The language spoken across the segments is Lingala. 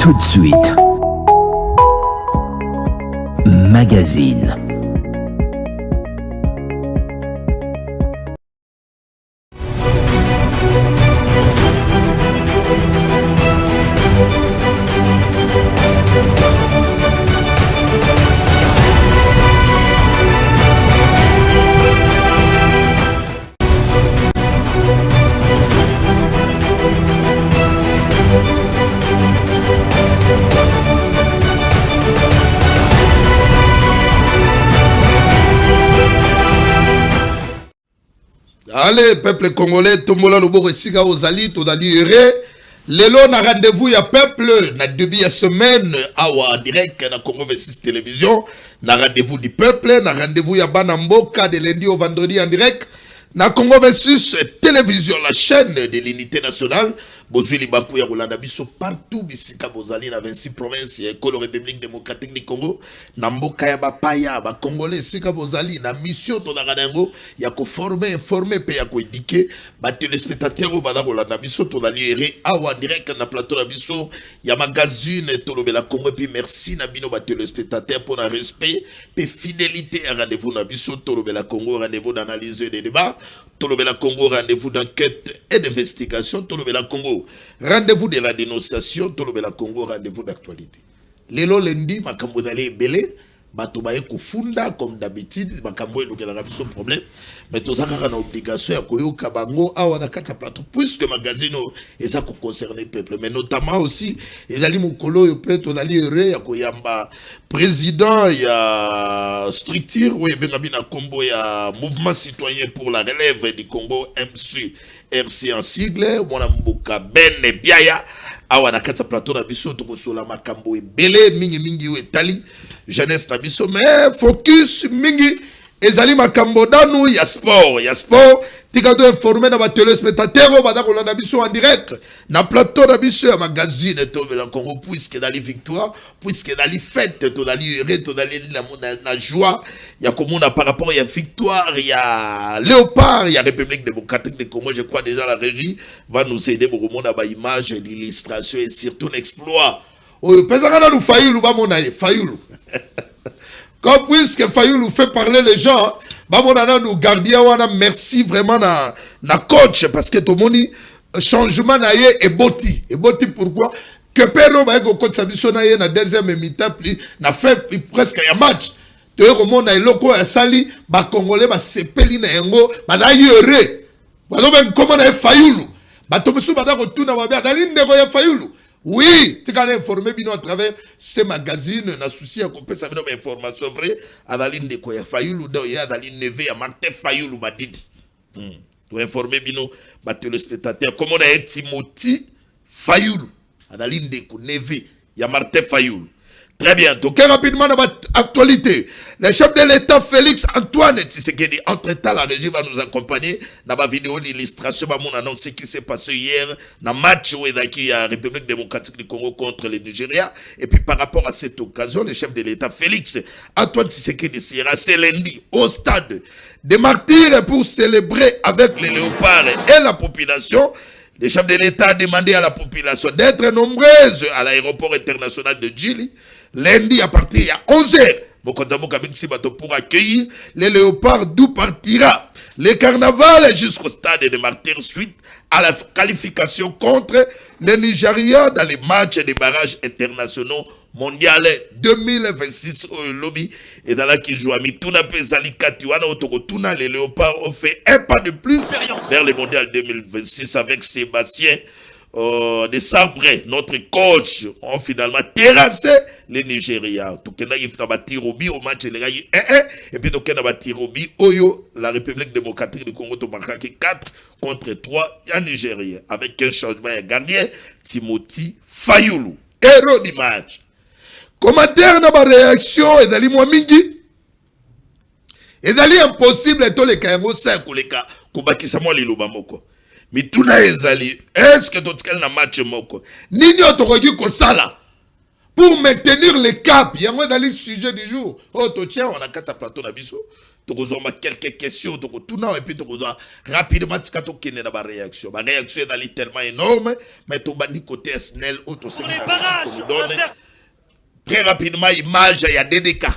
Tout de suite. Magazine. Allez, peuple congolais, Tombola Lobo Siga Ozali, Todali Ere. Lelo na rendez-vous ya peuple, na début ya semaine, awa en direct na Congo 26 télévision, na rendez-vous du peuple, na rendez-vous ya Banamboka de lundi au vendredi en direct, na Congo 26 télévision, la chaîne de l'unité nationale. Bozuli Bakou ya Rolanda Biso partout bisika bozali na 26 provinces ya École République démocratique du Congo na mboka ya bapaya ba congolais sika bozali na mission to na rango ya ko former informer pe ya ko indiquer ba téléspectateurs ba Rolanda Biso to na liere awa direct na plateau na biso ya magazine to lobela Congo puis merci na bino ba téléspectateurs pour na respect pe fidélité à rendez-vous na biso to lobela Congo, rendez-vous d'analyse et de débat, to lobela Congo, rendez-vous d'enquête et d'investigation, to lobela Congo, rendez-vous de la dénonciation, tout le Congo, rendez-vous d'actualité. Lelo lundi, makambo d'aller belé, bato baye kufunda comme d'habitude, makambo elo kela rabiso problème, mais tous ça na obligation ya koyoka bango awa na kata plateau puisque magazine eza ko concerner peuple, mais notamment aussi ezali mukolo yo pe to nali heureux ya koyamba président ya structure ou ebenga bina kombo ya mouvement citoyen pour la relève du Congo MC RC en sigle, mwana mbuka bene biaya awa na kata plateau na biso to kosola makambo ebele mingi yo etali jeunesse na biso, mais focus mingi ezali makambo danu ya sport tika do informer na ba téléspectateurs ba ko na biso en direct na plateau na biso ya magazine to la Congo, puisque dans les victoires, puisque dans les fêtes to dans les heureux, to dans la joie ya komona par rapport ya victoire ya Léopard ya République démocratique du Congo. Je crois déjà la régie va nous aider pour komona ba image d'illustration et surtout l'exploit o pesa na nous Fayulu ba mona Fayulu. Comme puisque Fayulu fait parler les gens, bah mon ana nous gardien wana merci vraiment na coach parce que tout le monde changement na yé et boti pourquoi que Pedro va être coach sabiso na yé na deuxième mi-temps plus na fait presque un match de comment na loko ya sali ba congolais ba sepeli na yango ba na yéré ba no ben comment na Fayulu ba to musu ba da ko tuna ba ba dalinde ko ya Fayulu. Oui, tu as informé bino à travers ces magazines, na souci à couper ça bino information vraie à la ligne de Koya Fayulu do ya dans ligne neve à Martin Fayulu badidi. Tu informer bino ba téléspectateurs comment on a Timothy Fayulu à la ligne de neve ya Martin Fayulu. Très bien. Donc rapidement dans l'actualité, le chef de l'État Félix Antoine Tshisekedi, entre-temps la régie va nous accompagner dans ma vidéo d'illustration, mon annonce ce qui s'est passé hier dans le match où il y a la République démocratique du Congo contre le Nigeria. Et puis par rapport à cette occasion, le chef de l'État Félix Antoine Tshisekedi sera ce lundi au stade des Martyrs pour célébrer avec les léopards et la population. Le chef de l'État a demandé à la population d'être nombreuse à l'aéroport international de Djili lundi à partir de 11h. Pour accueillir les léopards d'où partira le carnaval jusqu'au stade de Martyrs suite à la qualification contre le Nigeria dans les matchs des barrages internationaux mondial 2026 au lobby et dans la qui joue à Mituna Pezali Katiwana Otokotuna. Les léopards ont fait un pas de plus vers le mondial 2026 avec Sébastien de Sabré, notre coach, ont finalement terrassé les Nigeria. Tokena yifna batirobi au match les gars 1-1 et puis tokena batirobi oyo la République démocratique du Congo to marqué 4 contre 3 en Nigeria avec un changement de gardien Timothy Fayulu. Héros du match. Commentaire na ba réaction et dali moi mingi. Et dali impossible to le kayango 5 ou le ka kubakisa moi liloba moko. Mituna ezali, est-ce que tu as un match moko? Nini otokoki ko sala pour maintenir le cap? Yango dans le sujet du jour. Oh to tiens on a quatre plateau na biso. tokozoma quelques questions tokotuna et puis tokozwa rapidement tika tokende na ba réaction est tellement énorme mais tobandi côté SNEL auto très rapidement image ya DDK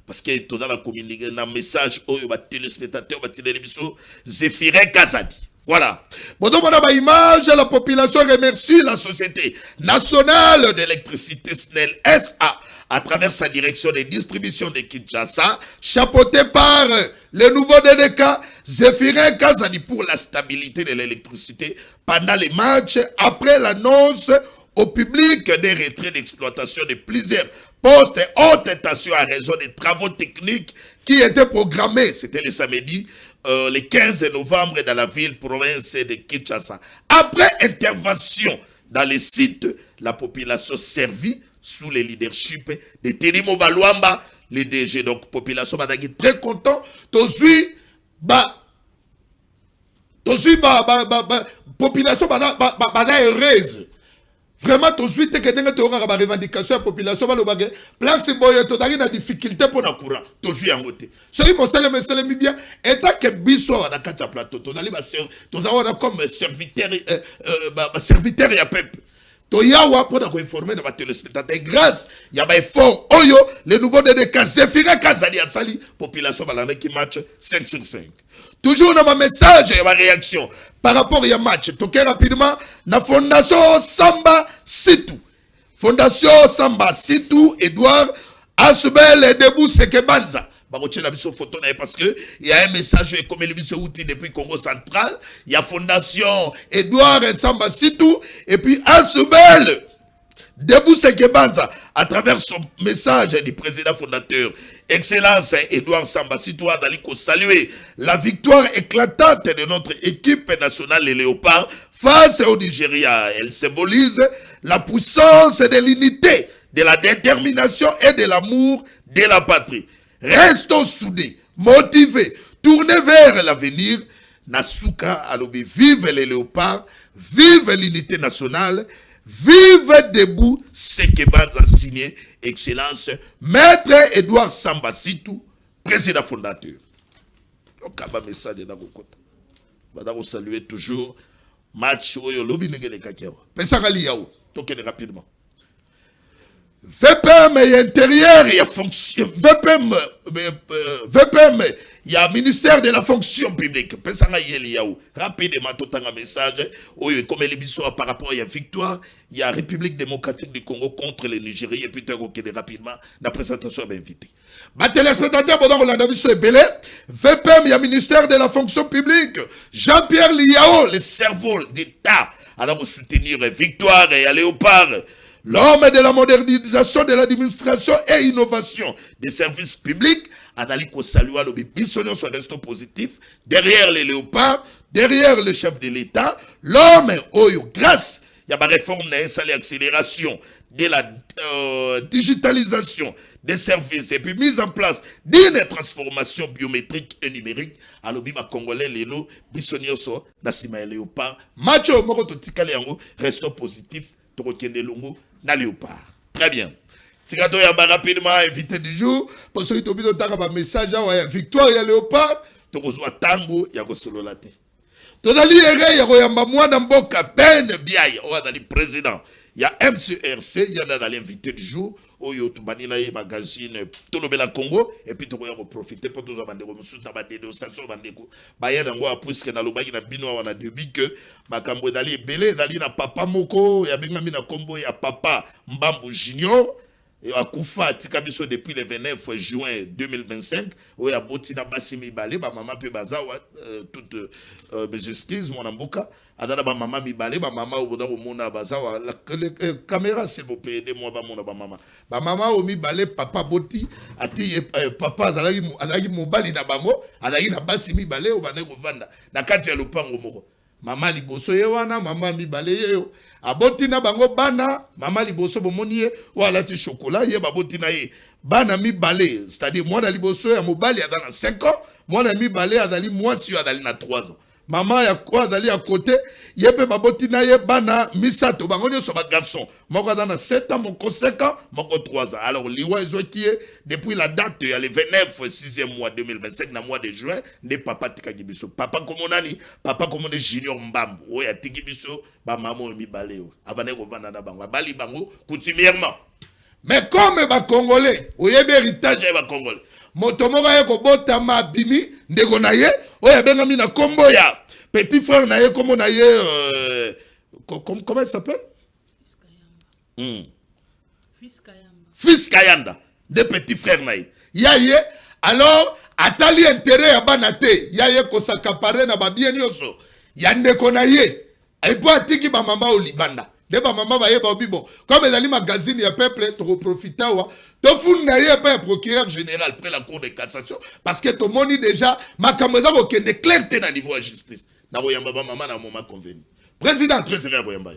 parce que tout dans la communiqué un message au ba téléspectateur ba télévision Zéphirin Kazadi. Voilà. Bon, donc, on a une image, la population remercie la Société nationale d'électricité SNEL SA à travers sa direction de distribution de Kinshasa, chapeauté par le nouveau DDK Zéphirin Kazadi pour la stabilité de l'électricité pendant les matchs après l'annonce au public des retraits d'exploitation de plusieurs postes et haute tension à raison des travaux techniques qui étaient programmés, c'était le samedi, le 15 novembre dans la ville province de Kinshasa. Après intervention dans les sites, la population servie sous le leadership de Tenimo Baluamba, le DG. Donc, population badagi très content. Population bada heureuse. Vraiment, tout de suite, que tu auras une revendication de la population, place boye, tu as une difficulté pour le courant. Tu as un côté. Ce qui est bien, et tant que biso à la carte plateau, tu as comme serviteur et à peuple. Tu as pour informer les téléspectateurs. Grâce, il y a un effort. Oyo, le nouveau DDK, Zéphirin Kazadi à Sali, population qui match 5 sur 5. Toujours dans ma message et ma réaction par rapport à match. Toqué rapidement, la Fondation Samba Sitou. Fondation Samba Sitou, Edouard Asubel et Debout Sekebanza. Photo parce que il y a un message comme le outil depuis Congo central. Il y a Fondation Edouard Samba Sitou et puis Asubel Debout Sekebanza à travers son message du président fondateur. Excellence Edouard Samba Sitou a saluer la victoire éclatante de notre équipe nationale les Léopards face au Nigeria. Elle symbolise la puissance de l'unité, de la détermination et de l'amour de la patrie. Restons soudés, motivés, tournés vers l'avenir. Nasuka Alobi, vive les Léopards, vive l'unité nationale, vive debout Sekebanza signé. Excellence, Maître Edouard Samba Sitou, président fondateur. Donc, un message de Nakokota. Madame, saluer toujours. Match, lobby n'engene kakewa. Pesakali yao, tokene rapidement. VPM et intérieur, il y a fonction. VPM, il y a ministère de la fonction publique. Pesanga yeli yao. Rapidement, tout un message. Oui, comme les bisous par rapport à la victoire, il y a République démocratique du Congo contre le Nigeria. Et puis, rapidement, la présentation est invitée. Ma téléspectateur, on a vu ce belé. VPM, il y a ministère de la fonction publique. Jean-Pierre Liao, le cerveau d'État. Alors, soutenir victoire et aller au par. L'homme de la modernisation de l'administration et innovation des services publics, Adaliko Salua, le bisonnier sur reste positif, derrière les léopards, derrière le chef de l'État, l'homme, grâce, il y a ma réforme, l'accélération de la digitalisation des services et puis mise en place d'une transformation biométrique et numérique, à l'obima congolais, les lots, bisonnier sur Nassima et léopard, macho, moko totikale yango, restons positif, tokokende longo, na léopard. Très bien. Tikato yamba rapidement invité du jour. Pour ceux qui ont un message, victoire ya léopard. Tokozwa tango ya kosololate. Todali ere ya koyamba mwana mboka Ben Biaye. Oya dali président. Il y a MCRC, il y en a dans l'invité du jour. Oyo tubanina ye magazine Tolobela Congo. Et puis tokoya profiter pour tous abandeko mususu na badénonciation bandeko. Baye nango apuske na lobaki na bino wana debi que makambo dali belé dali na papa moko ya benga mina kombo ya papa Mbambu Junior. Et à Koufa, Tikabiso depuis le 29 juin 2025, où il y a Botina Bassimi Balé, ma maman peut bazawa, toutes mes excuses, mon amboka, Adana ma maman mi balé, ma maman au bout mona bazawa, la caméra s'il vous plaît, aidez-moi, mon maman. Ma maman au mi balé, papa Boti, ati papa, alagi mobali na bango, alagi na Bassimi Balé, au banego vanda, na kati ya lupango moko. Mama liboso ye wana, mama mibale ye yo. Aboti na bango bana, mama liboso bomoni ye, wala ti chocolat ye baboti na ye. Bana mibale, c'est-à-dire mwana liboso ya mobali adana 5 ans, mwana mibale adali mwasi adali na 3 ans. maman ya quoi dali à côté yebe baboti na ye bana misato bango nyoso ba garçon moko dans 7 ans moko 5 ans moko 3 ans alors liwa ezoki depuis la date ya le 29 6e mois 2025 na mois de juin ne papa tikaki biso papa comme nani papa comme junior mbambo oya tiki biso ba maman mi baleo abane ko vanda na bango bali bango coutumièrement. Mais comme ba congolais oyebi héritage ya ba congolais moto moko ye ko botama bimi ndeko na ye oya benga mi na kombo ya petit frère na ye comme na ye comment il s'appelle Fils Kayanda de petit frère na ye ya ye alors atali intérêt ya banate ya ye ko s'accaparer na ba bien nyonso ya ndeko na ye et puis atiki ba mama au Libanda de ba mama ba ye ba bibo comme dans les magazines ya peuple to profiter wa to fun na ye pas procureur général après la cour de cassation parce que to moni déjà makamza bo ke de clarté na niveau de justice na boyamba ba mama na moment convenu président très sérieux boyamba.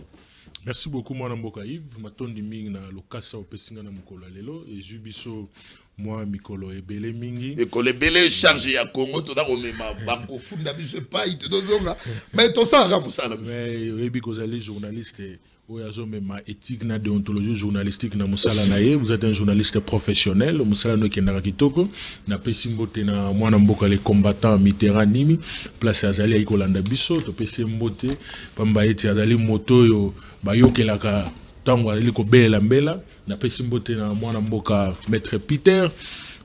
Merci beaucoup mon amboka Yves matondi mingi na lokasa opesinga na mukolo lelo et jubiso moi mikolo ebele mingi ekolo ebele charge ya Congo to da komema banko funda biso pas ite dozonga mais to ça ra musala mais ebi kozali journaliste oyazo mema éthique na déontologie journalistique na musala na ye vous êtes un journaliste professionnel musala no kendaka kitoko na pesi mbote na mwana mboka les combattants Mitterrand nimi place azali ya ikolanda biso to pesi mbote pamba eti azali moto yo bayokelaka tango ali ko belela mbela na pesi mbote na mwana mboka maître Peter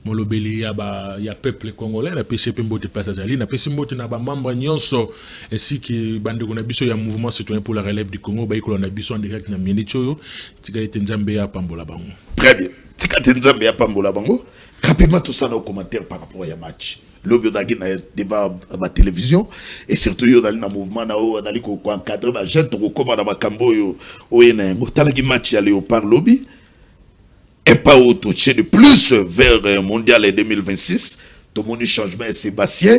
molobeli ya peuple congolais na pesi mbote place azali na pesi mbote na ba membre nyonso ainsi que bande ko na biso ya mouvement citoyen pour la relève du Congo ba ikola na biso en direct na Mienichoyo tika ete nzambe ya pambola bango. Très bien tika ete nzambe ya pambola bango rapidement tout ça dans commentaire par rapport à match lobby dagi na débat à la télévision et surtout yo dans le mouvement na o dali ko encadrer ba gente ko koma na makambo yo oyena ngotala ki match ya Léopard lobby et pas au toucher de plus vers mondial 2026 tout mon changement est Sébastien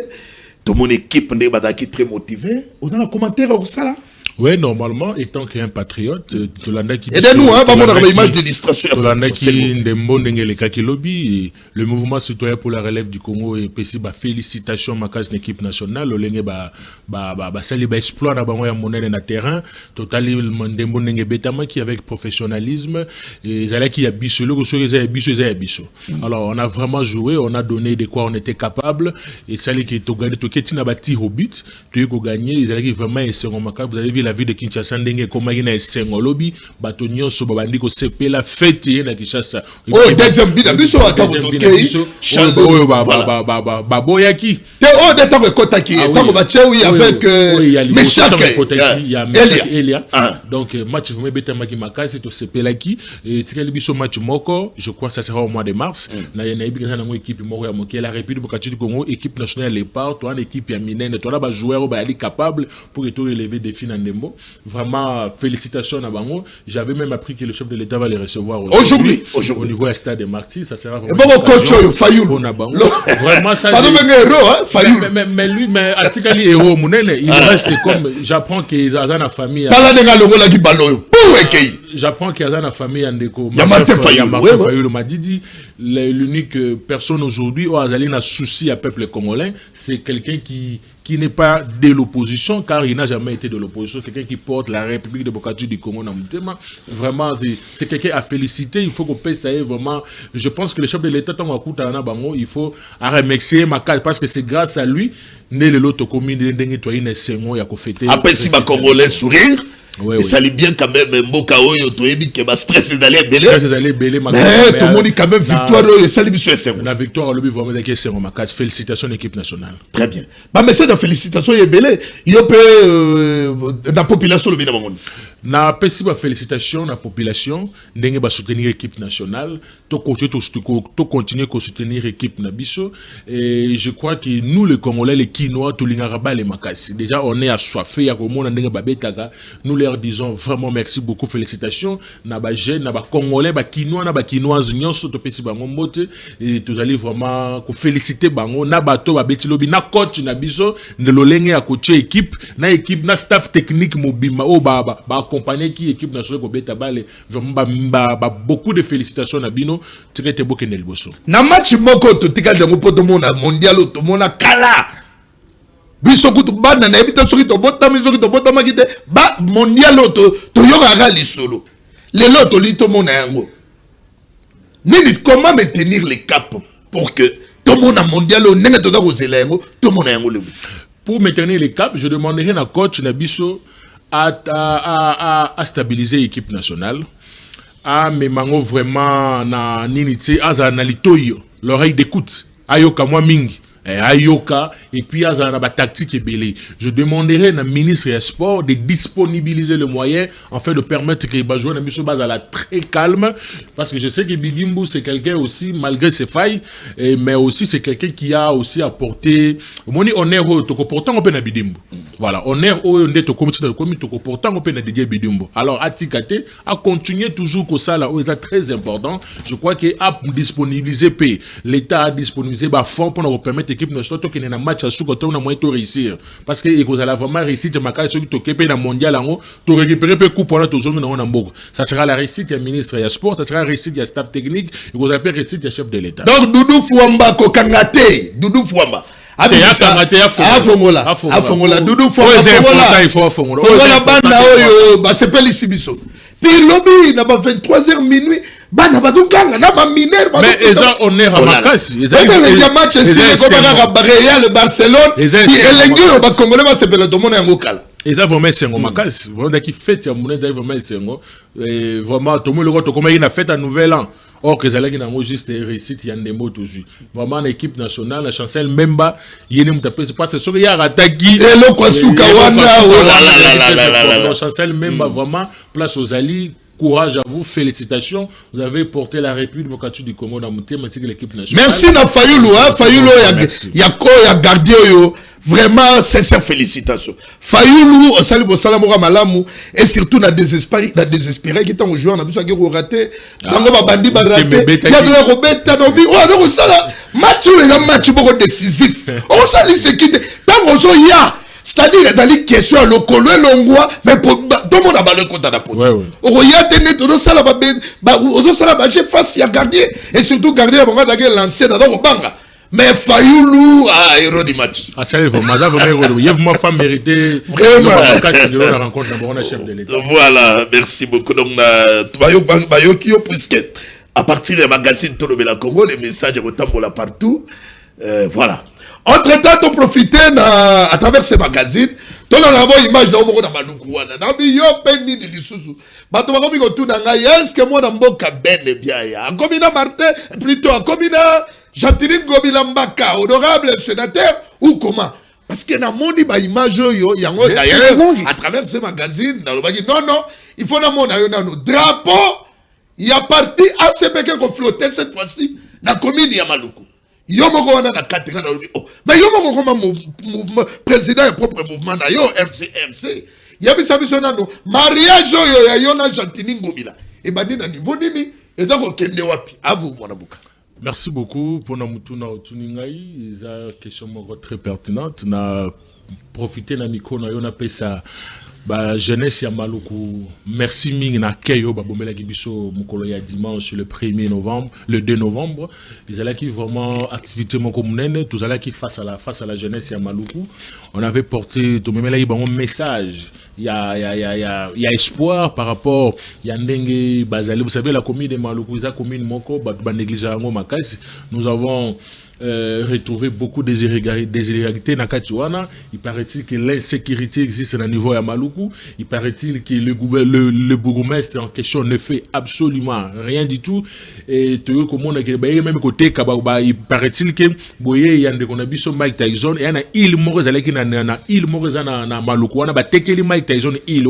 tout mon équipe n'est pas très motivée on a un commentaire au ça. Oui, normalement, étant qu'un patriote, Tolanda qui... Aidez-nous, hein, on a une image d'illustration. Tolanda qui lobby, le mouvement citoyen pour la relève du Congo et péci félicitations ma case l'équipe nationale, le lenge sali exploit na bango ya monene na terrain, totali ndembo ndenge betama qui avec professionnalisme et zala qui a biso le so ya biso. Alors, on a vraiment joué, on a donné de quoi on était capable et sali qui to gagner to ketina ba tir au but, tu ko gagner, zala qui vraiment essayer vous avez vu la ville de Kinshasa ndenge koma ina esengo lobby bato nyonso babandi ko sepela fête na Kinshasa oh deuxième bida biso atako tokei oyo ba boyaki te o de tango kotaki tango ba chewi avec Meshake ya Elia donc match vous beta maki makasi to sepela ki et tikali biso match moko je crois que ça sera au mois de mars na yana ibika na mo équipe moko ya moki la République Bokati du Congo équipe nationale Léopard to une équipe ya minene to na ba joueur ba ali capable pour être relever défi na ndembo vraiment félicitations à bango j'avais même appris que le chef de l'État va les recevoir aujourd'hui au niveau du stade de Marty ça sera vraiment vraiment ça mais lui mais Atikali héros munene il reste comme j'apprends qu'il a une famille j'apprends qu'il a une famille andeko Martin Fayulu m'a dit l'unique personne aujourd'hui au Azali n'a souci à peuple congolais c'est quelqu'un qui n'est pas de l'opposition, car il n'a jamais été de l'opposition, quelqu'un qui porte la République de Bokati du Congo. Vraiment, c'est quelqu'un à féliciter, il faut qu'on paye ça, vraiment. Je pense que le chef de l'État, il faut remercier Makal, parce que c'est grâce à lui, né le loto commune de Ndengi Sengo, il a fêté. Après, si ma Congolais sourire, et ça allait bien quand même, Mboka Oyo, Toyebi, qui va stress d'aller belé. Stress d'aller belé, mais tout le monde quand même victoire, et ça allait bien sûr. La victoire, le but vraiment de Sengo, Makal. Félicitations, l'équipe nationale. Très bien. Mais c'est de félicitations, il est belé. Il y a la population, le bien monde. Na pesi ba félicitations na population ndenge ba soutenir équipe nationale to continuer ko soutenir équipe na biso et je crois que nous les Congolais les Kinois to lingara les makasi déjà on est assoiffé ya ko mona ndenge ba betaka nous leur disons vraiment merci beaucoup félicitations na ba jeune na ba Congolais ba Kinois na ba Kinoises nyonso to pesi bango mbote et to allez vraiment ko féliciter bango na bato ba beti lobi na coach na biso de lolenge ya coach équipe na staff technique mobima o ba accompagner qui équipe nationale pour beta balle vraiment beaucoup de félicitations na bino traité bokenel bosso na match moko to tikal de poto mona mondial to mona kala biso kutu bana na ebita soki to botama kite ba mondial to yoka lisolo les loto lito mona yango nini comment maintenir les caps pour que tout le monde mondial nenge to da kozela yango tout le monde yango le pour maintenir les caps je demanderai na coach na biso à stabiliser l'équipe nationale à memango vraiment na nini tse azana litoyo l'oreille d'écoute ayoka moi mingi Ayoka et puis à la tactique belé. Je demanderai à ministre des Sports de disponibiliser le moyen afin de permettre que les joueurs à la très calme parce que je sais que Bidimbo c'est quelqu'un aussi malgré ses failles mais aussi c'est quelqu'un qui a aussi apporté moni honneur au pourtant on peut na Bidimbo. Voilà, honneur au ndé to comité pourtant on peut na dédier Bidimbo. Alors Atikate a continué toujours que ça là c'est très important. Je crois que a disponibiliser l'État a disponibilisé ba fonds pour nous permettre équipe nationale qui est dans match à sous on a moyen de réussir parce que il a vraiment réussi de marquer ceux qui t'occupent dans mondial en haut to récupérer peu coup pendant toujours dans on Mboka ça sera la réussite du ministre des Sports ça sera la réussite du staff technique et vous appelez réussite du chef de l'État donc Doudou Fouamba ko kangate Doudou Fouamba afongola Doudou Fouamba bana oyo ba sepeli sibiso ti lobby na ba 23h minuit bana badukanga na ba mineur mais eza honneur à makasi eza le match c'est comme la Real Barcelone et elengi ba congolais ba sepela to mona yango kala eza vraiment sengo makasi vraiment qui fête ya moneda vraiment sengo vraiment to mo le to comme il a fait à nouvel an or que zalaki na juste réussite ya ndembo toujours vraiment l'équipe nationale la chancelle Memba yene mutape c'est pas c'est sûr il y a rataki et le kwasuka wana la chancelle Memba vraiment place aux alliés. Courage à vous, félicitations. Vous avez porté la République démocratique du Congo dans l'équipe nationale. Merci na Fayulu, Fayulu ya gardien yo. Vraiment, sincère félicitations. Fayulu, au salut au salamora malamu et surtout na désespéré qui est un joueur na tout ça qui a raté. Dans ba bandi ba raté. Il y a de la robeta no bi. Oh, donc ça là, match le match beaucoup décisif. On ça li se quitte. Tant on so ya c'est-à-dire dans les questions le colo longwa mais pour tout le monde a balé contre la peau. On y a tenu tout ça là ba j'ai face à gardien et surtout gardien va d'aller lancer dans le banga. Mais Fayulu a héros du match. Ah ça vraiment il y a vraiment femme mérité vraiment la rencontre d'abord on a chef de l'État. Voilà, merci beaucoup donc bayo qui puisque à partir des magazines tout le Congo les messages retambola partout voilà. Entre-temps, on profite à travers ces magazines. On a une image de Omo Namalukouana. On a une peine de l'Issouzou. Bato bakomi kotuna ngai est-ce que moi na mboka bene bien ya. Komina Martin plutôt komina Jantini Ngobila Mbaka honorable sénateur ou comment parce que na moni ba image yo yango d'ailleurs à travers ces magazines dans le bagi non il faut na mona yo na no drapeau il y a parti ACP qui flotter cette fois-ci na commune ya Maluku. Yomoko wana na katika na lobi oh mais yomoko comme président et propre mouvement na yo MCMC yabisa biso nano mariage yo ya yona Jantini Ngobila et bandi na niveau nini et donc kende wapi à vous mon abuka. Merci beaucoup pour na mutuna otuningai isa question moko très pertinente na profiter na micro na yo na pesa ba jeunesse ya Maluku merci mingi na keyo ba bomela kibiso mukolo ya dimanche le 1er novembre le 2 novembre ils allaient qui vraiment activité moko munene tous allaient qui face à la jeunesse ya Maluku on avait porté to memela yi bango message il y a espoir par rapport ya ndenge bazali vous savez la commune de Maluku za commune moko ba négliger ngo makasi nous avons retrouver beaucoup d'irrégularités dans Katiwana. Il paraît-il que l'insécurité existe à niveau de Maluku. Il paraît-il que le bourgmestre en question ne fait absolument rien du tout. Et même côté, il paraît-il que il y a des Mike Tyson et il y a il Maluku. Mike Tyson il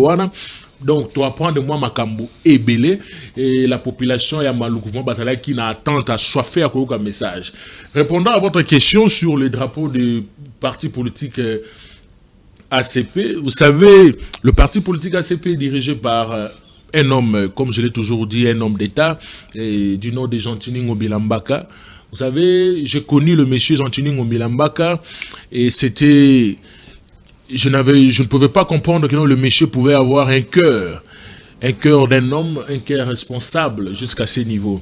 donc, tu apprends de moi Makambu et Belé et la population et à Malukouvon Batala qui n'attend à soiffer à quoi message. Répondant à votre question sur le drapeau du parti politique ACP, vous savez, le parti politique ACP est dirigé par un homme, comme je l'ai toujours dit, un homme d'État du nom de Jantini Ngobila Mbaka. Vous savez, j'ai connu le monsieur Jantini Ngobila Mbaka et c'était... Je ne pouvais pas comprendre que le monsieur pouvait avoir un cœur d'un homme, un cœur responsable jusqu'à ce niveau.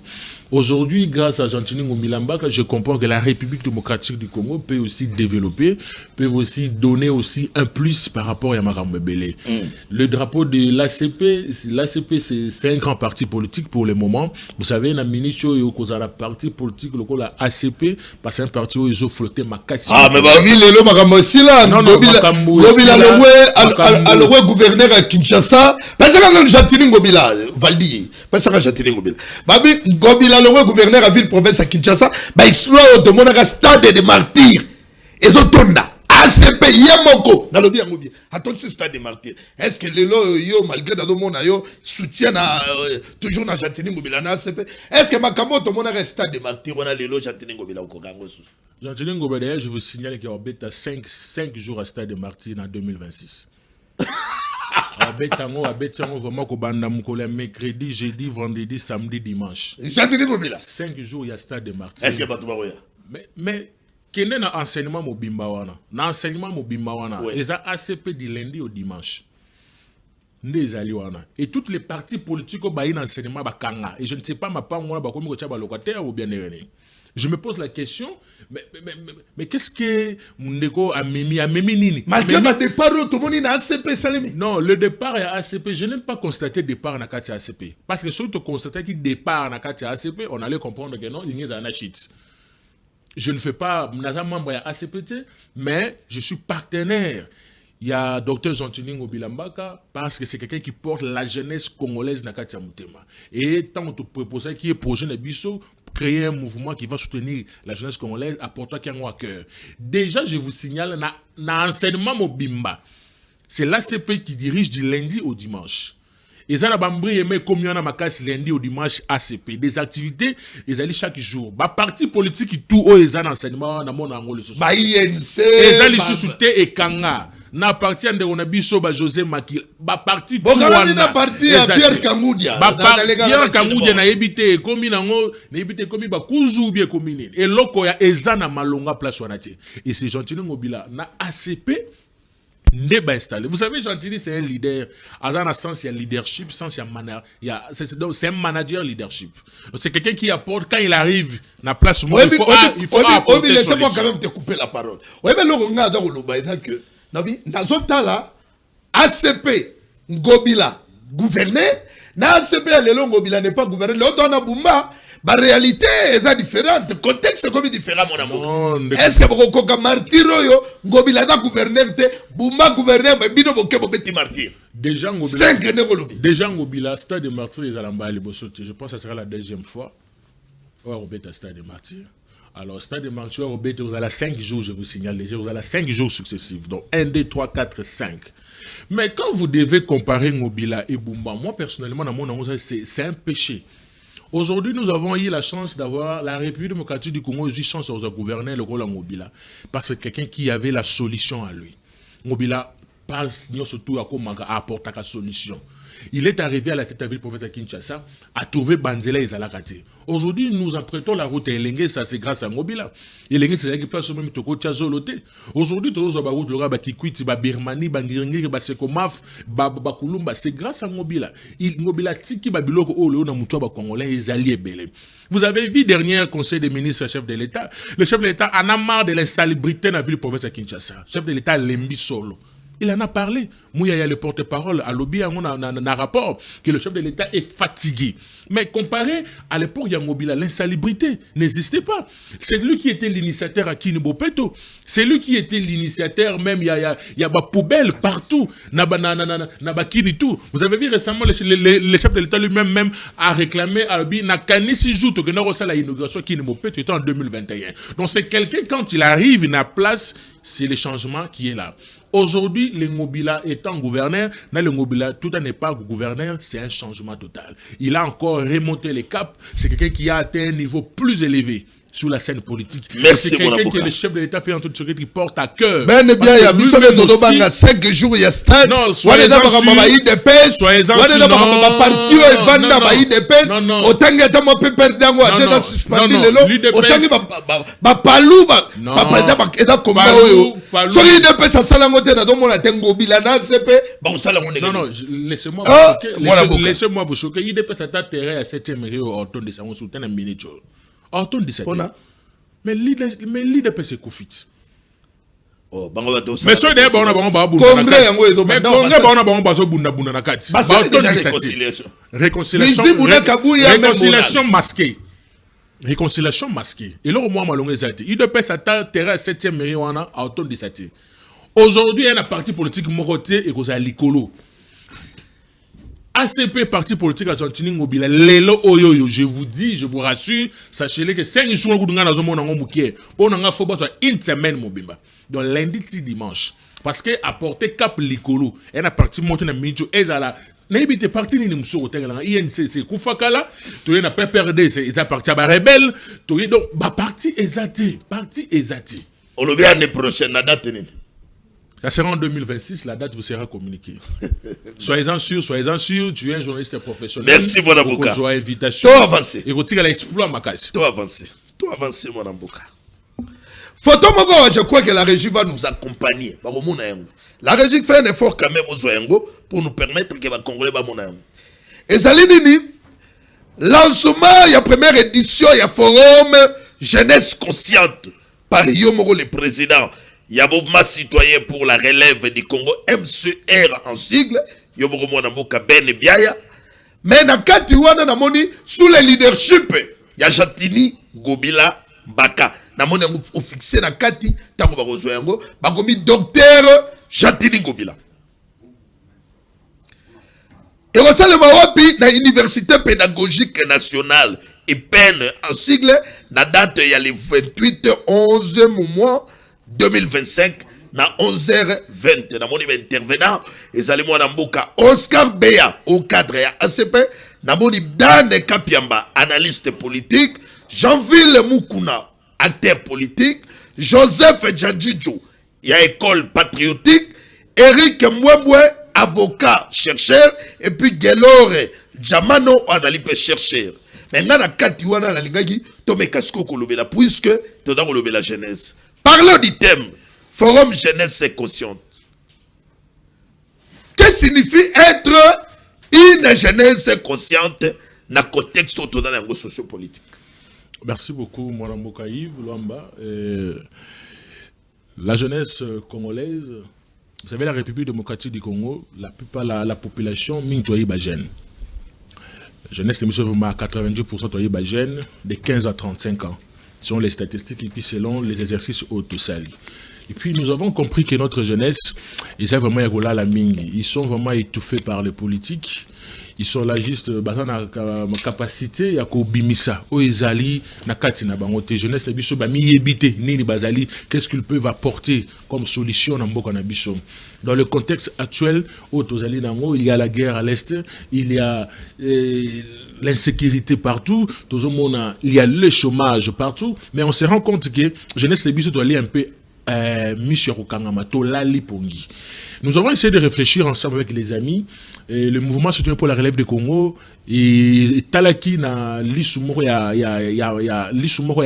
Aujourd'hui, grâce à Jean-Tini Ngomilambaka, je comprends que la République démocratique du Congo peut aussi développer, peut aussi donner aussi un plus par rapport à Yamarambe Belé. Le drapeau de l'ACP, c'est un grand parti politique pour le moment. Vous savez, la ministre a la parti politique, la ACP, parce que c'est un parti où ils ont flotté ma casse. Ah, mais bah oui, le Makambo aussi là. Non, Ngobila le gouverneur à Kinshasa. Parce que Jean-Tini Ngobila, Valdi. Parce que Jean-Tini Ngobila. Babi, Ngobila le gouverneur à ville-province à Kinshasa, bah exploit de mon stade de martyrs. Et d'autres ACP, Yamoko, dans le bien ou bien. Attends, ce stade de martyrs. Est-ce que le yo, malgré dans le monde, soutient toujours dans Jean-Tini Ngobila na ACP? Est-ce que Makambo, tout le monde a stade de martyrs, on a le Jean-Tini Ngobila au Kogango? Jean-Tini Ngobila, d'ailleurs, je vous signale qu'il y a 5 jours à stade de martyrs en 2026. Vraiment mercredi, jeudi, vendredi, samedi, dimanche. 5 jours, il y a stade de martyrs. Est-ce que tu vas mais quel est l'enseignement mobimba wana? L'enseignement mobimba wana, ils ont ACP du lundi au dimanche. Et toutes les partis politiques ont un enseignement bakanga. Et je ne sais pas ma part moi bakomi ko tchaba locataire ou bien néné. Je me pose la question, mais qu'est-ce que Mundeko a mimi nini? Malgré le départ, tout le monde est ACP, Salemi. Non, le départ est ACP. Je n'aime pas constater départ dans la ACP. Parce que si on constatait qu'il départ dans la ACP, on allait comprendre que non, il y a un shit. Je ne fais pas, je suis membre de ACPT, mais je suis partenaire. Il y a Dr Jean-Tini Ngomilambaka parce que c'est quelqu'un qui porte la jeunesse congolaise dans Katia Moutema. Et tant que tu proposes qu'il y ait projet de Bisso, créer un mouvement qui va soutenir la jeunesse congolaise, apportant qu'il y a un cœur. Déjà, je vous signale, dans l'enseignement Mobimba, c'est l'ACP qui dirige du lundi au dimanche. Et ça, comme on a ma casse lundi au dimanche ACP. Des activités, ils allaient chaque jour. Bah, parti politique qui tout haut, ils ont enseignement dans mon angle. Bah, INC. Ils allaient sous-souter et Kanga. Na parti de Onabiso, bah, José Makil. Bah, parti tout na parti à Pierre Kamoudia. Bah, Pierre Kamoudia na ebité, comme nango, na ebité comme ba kuzu bien comme ni. Et loko ya ezana malonga place wanati. Et c'est Jean-Tini Ngobila na ACP. Vous savez, Jean-Tini, c'est un leader. Dans un sens, il y a leadership, sens, il y a c'est un manager leadership. C'est quelqu'un qui apporte, quand il arrive, la place, il faut apporter. Laissez-moi quand même te couper la parole. Oui, mais le que, dans un temps là, ACP, Ngobila, gouverneur, na ACP, le Ngobila n'est pas gouverneur, l'autre on a Bumba. La réalité est différente. Le contexte est différent, mon amour. Est-ce que vous avez martyr, Ngobila est gouverneur, Bumba gouverneur, mais Bino Boké Bobeti martyr. Déjà Ngobila, stade de martyr, ils allaient aller bossoter. Je pense que ce sera la deuxième fois. Ouais, on bête à stade de martyr. Alors, stade de martyr, on bête, vous allez 5 jours, je vous signale déjà, vous allez 5 jours successifs. Donc, 1, 2, 3, 4, 5. Mais quand vous devez comparer Ngobila et Bumba, moi, personnellement, dans mon amour, c'est un péché. Aujourd'hui, nous avons eu la chance d'avoir la République démocratique du Congo, eu chance de gouverner le rôle de Ngobila. Parce que quelqu'un qui avait la solution à lui. Ngobila passe surtout à apporter la solution. Il est arrivé à la tête de la ville-province de Kinshasa à trouver Banzela et Zalakate. Aujourd'hui, nous empruntons la route à Elenge, ça c'est grâce à Ngobila. Elenge, c'est là qui place même Toko Tchazolote. Aujourd'hui, tous les routes, le rabat qui quitte, Birmanie, Bangiringi, Sekomaf, Bakulumba, c'est grâce à Ngobila. Ngobila tiki Babiloko, oh, le Namoutoua, Congolais, les alliés belés. Vous avez vu dernier conseil des ministres, chef de l'État. Le chef de l'État en a marre de l'insalubrité dans la ville-province de Kinshasa. Le chef de l'État Lembi Solo. Il en a parlé. Mouya, le porte-parole à Lobby, on a un rapport que le chef de l'État est fatigué. Mais comparé à l'époque Ngobila, l'insalubrité n'existait pas. C'est lui qui était l'initiateur à Kinibopeto. C'est lui qui était l'initiateur, même il y a des poubelles partout. Vous avez vu récemment, le chef de l'État lui-même a réclamé à Lobby, n'a qu'à si joue que nous avons l'inauguration Kinibopeto était en 2021. Donc c'est quelqu'un, quand il arrive, il a place, c'est le changement qui est là. Aujourd'hui, le Ngobila étant gouverneur, le Ngobila, tout n'est pas gouverneur, c'est un changement total. Il a encore remonté les caps, c'est quelqu'un qui a atteint un niveau plus élevé. sur la scène politique. Merci, c'est quelqu'un mon qui est le chef de l'État fait en toute sécurité qui porte à cœur. Ben bien, il y a besoin de Dodobanga 5 jours, il y a stade. Non, soyez-en laissez-moi vous choquer. Il dépêche à terre à 7e rue au Orton de Sango Sultan à Minijo. Orton de 7e. Mais l'IDP c'est Koufit. Oh, mais so de ba on ba bunda congrès yango ezo mais congrès ba on ba so bunda na kati ba réconciliation réconciliation masquée. Réconciliation masquée. Et là au moins malongé zati. Il dépêche à terre à 7e mairie wana à Orton de 7e. Aujourd'hui, il y a un parti politique moroté et cause à l'icolo. ACP, parti politique argentin, mobile, lelo oyoyo, je vous dis, je vous rassure, sachez-le que 5 jours, nous avons un moment moukier. On a faut pas une semaine, mobimba. Donc lundi, dimanche. Parce que apporter cap l'icolo, il y a un parti monté dans le milieu, et là, n'habite parti ni nous sommes au terrain, INCC, Koufakala, tu n'as pas perdu, c'est un parti à la rebelle, tu es donc, parti exaté, On le verra l'année prochaine, la date. Ça sera en 2026, la date vous sera communiquée. Soyez-en sûr, tu es un journaliste professionnel. Merci, mon avocat. Tu as invitation. Tout avancé. Et retire l'exploit, ma casse. Tout avancé, mon avocat. Photo, je crois que la régie va nous accompagner. La régie fait un effort quand même aux Oyengo pour nous permettre que les Congolais va mon âme. Et Zalinini, lancement, il y a première édition, il y a forum jeunesse consciente par Yomoro le président. Il y a mouvement citoyen pour la relève du Congo, MCR en sigle, Yomoro Mwanamboka Ben Biaya. Mais dans le cas sous le leadership, il y a Jatini Gobila Mbaka. Namoni au fixé na kati tango ba kozwa yango ba komi docteur Jatini Gobila. Et au sein de Mawapi na université pédagogique nationale et peine en sigle la date il y a le 28 11 mois 2025 na 11h20 namoni ba intervenant ezali mwana mboka Oscar Beya au cadre ya ACP namoni Dane Kapiamba analyste politique Jean-Ville Mukuna acteur politique, Joseph Djadjidjo, il y a école patriotique, Eric Mwemwe, avocat, chercheur, et puis Gelore Djamano, analyste chercheur. Maintenant, la Katiwana, la Lingagi, Tome Kasko Kolobela, puisque tu dois relever la jeunesse. Parlons du thème, Forum Jeunesse Consciente. Que signifie être une jeunesse consciente dans le contexte sociopolitique? Merci beaucoup, Mouarambo Kaïv, Luamba. La jeunesse congolaise, vous savez, la République démocratique du Congo, la population, mintoye jeune. La jeunesse, c'est à 90% jeune, de 15 à 35 ans. Selon les statistiques et puis selon les exercices autosali. Et puis nous avons compris que notre jeunesse, ils sont vraiment étouffés par les politiques. Ils sont là juste dans la capacité à kobimisa o ezali na kati na bangote jeunesse na biso ba miyebite nini bazali qu'est-ce qu'ils peuvent apporter comme solution na mboka na biso. Dans le contexte actuel où tozali nango il y a la guerre à l'est, il y a l'insécurité partout, il y a le chômage partout, mais on se rend compte que jeunesse na biso doit aller un peu nous avons essayé de réfléchir ensemble avec les amis. Le mouvement citoyen pour la relève du Congo et Talaki na l'Isumoro ya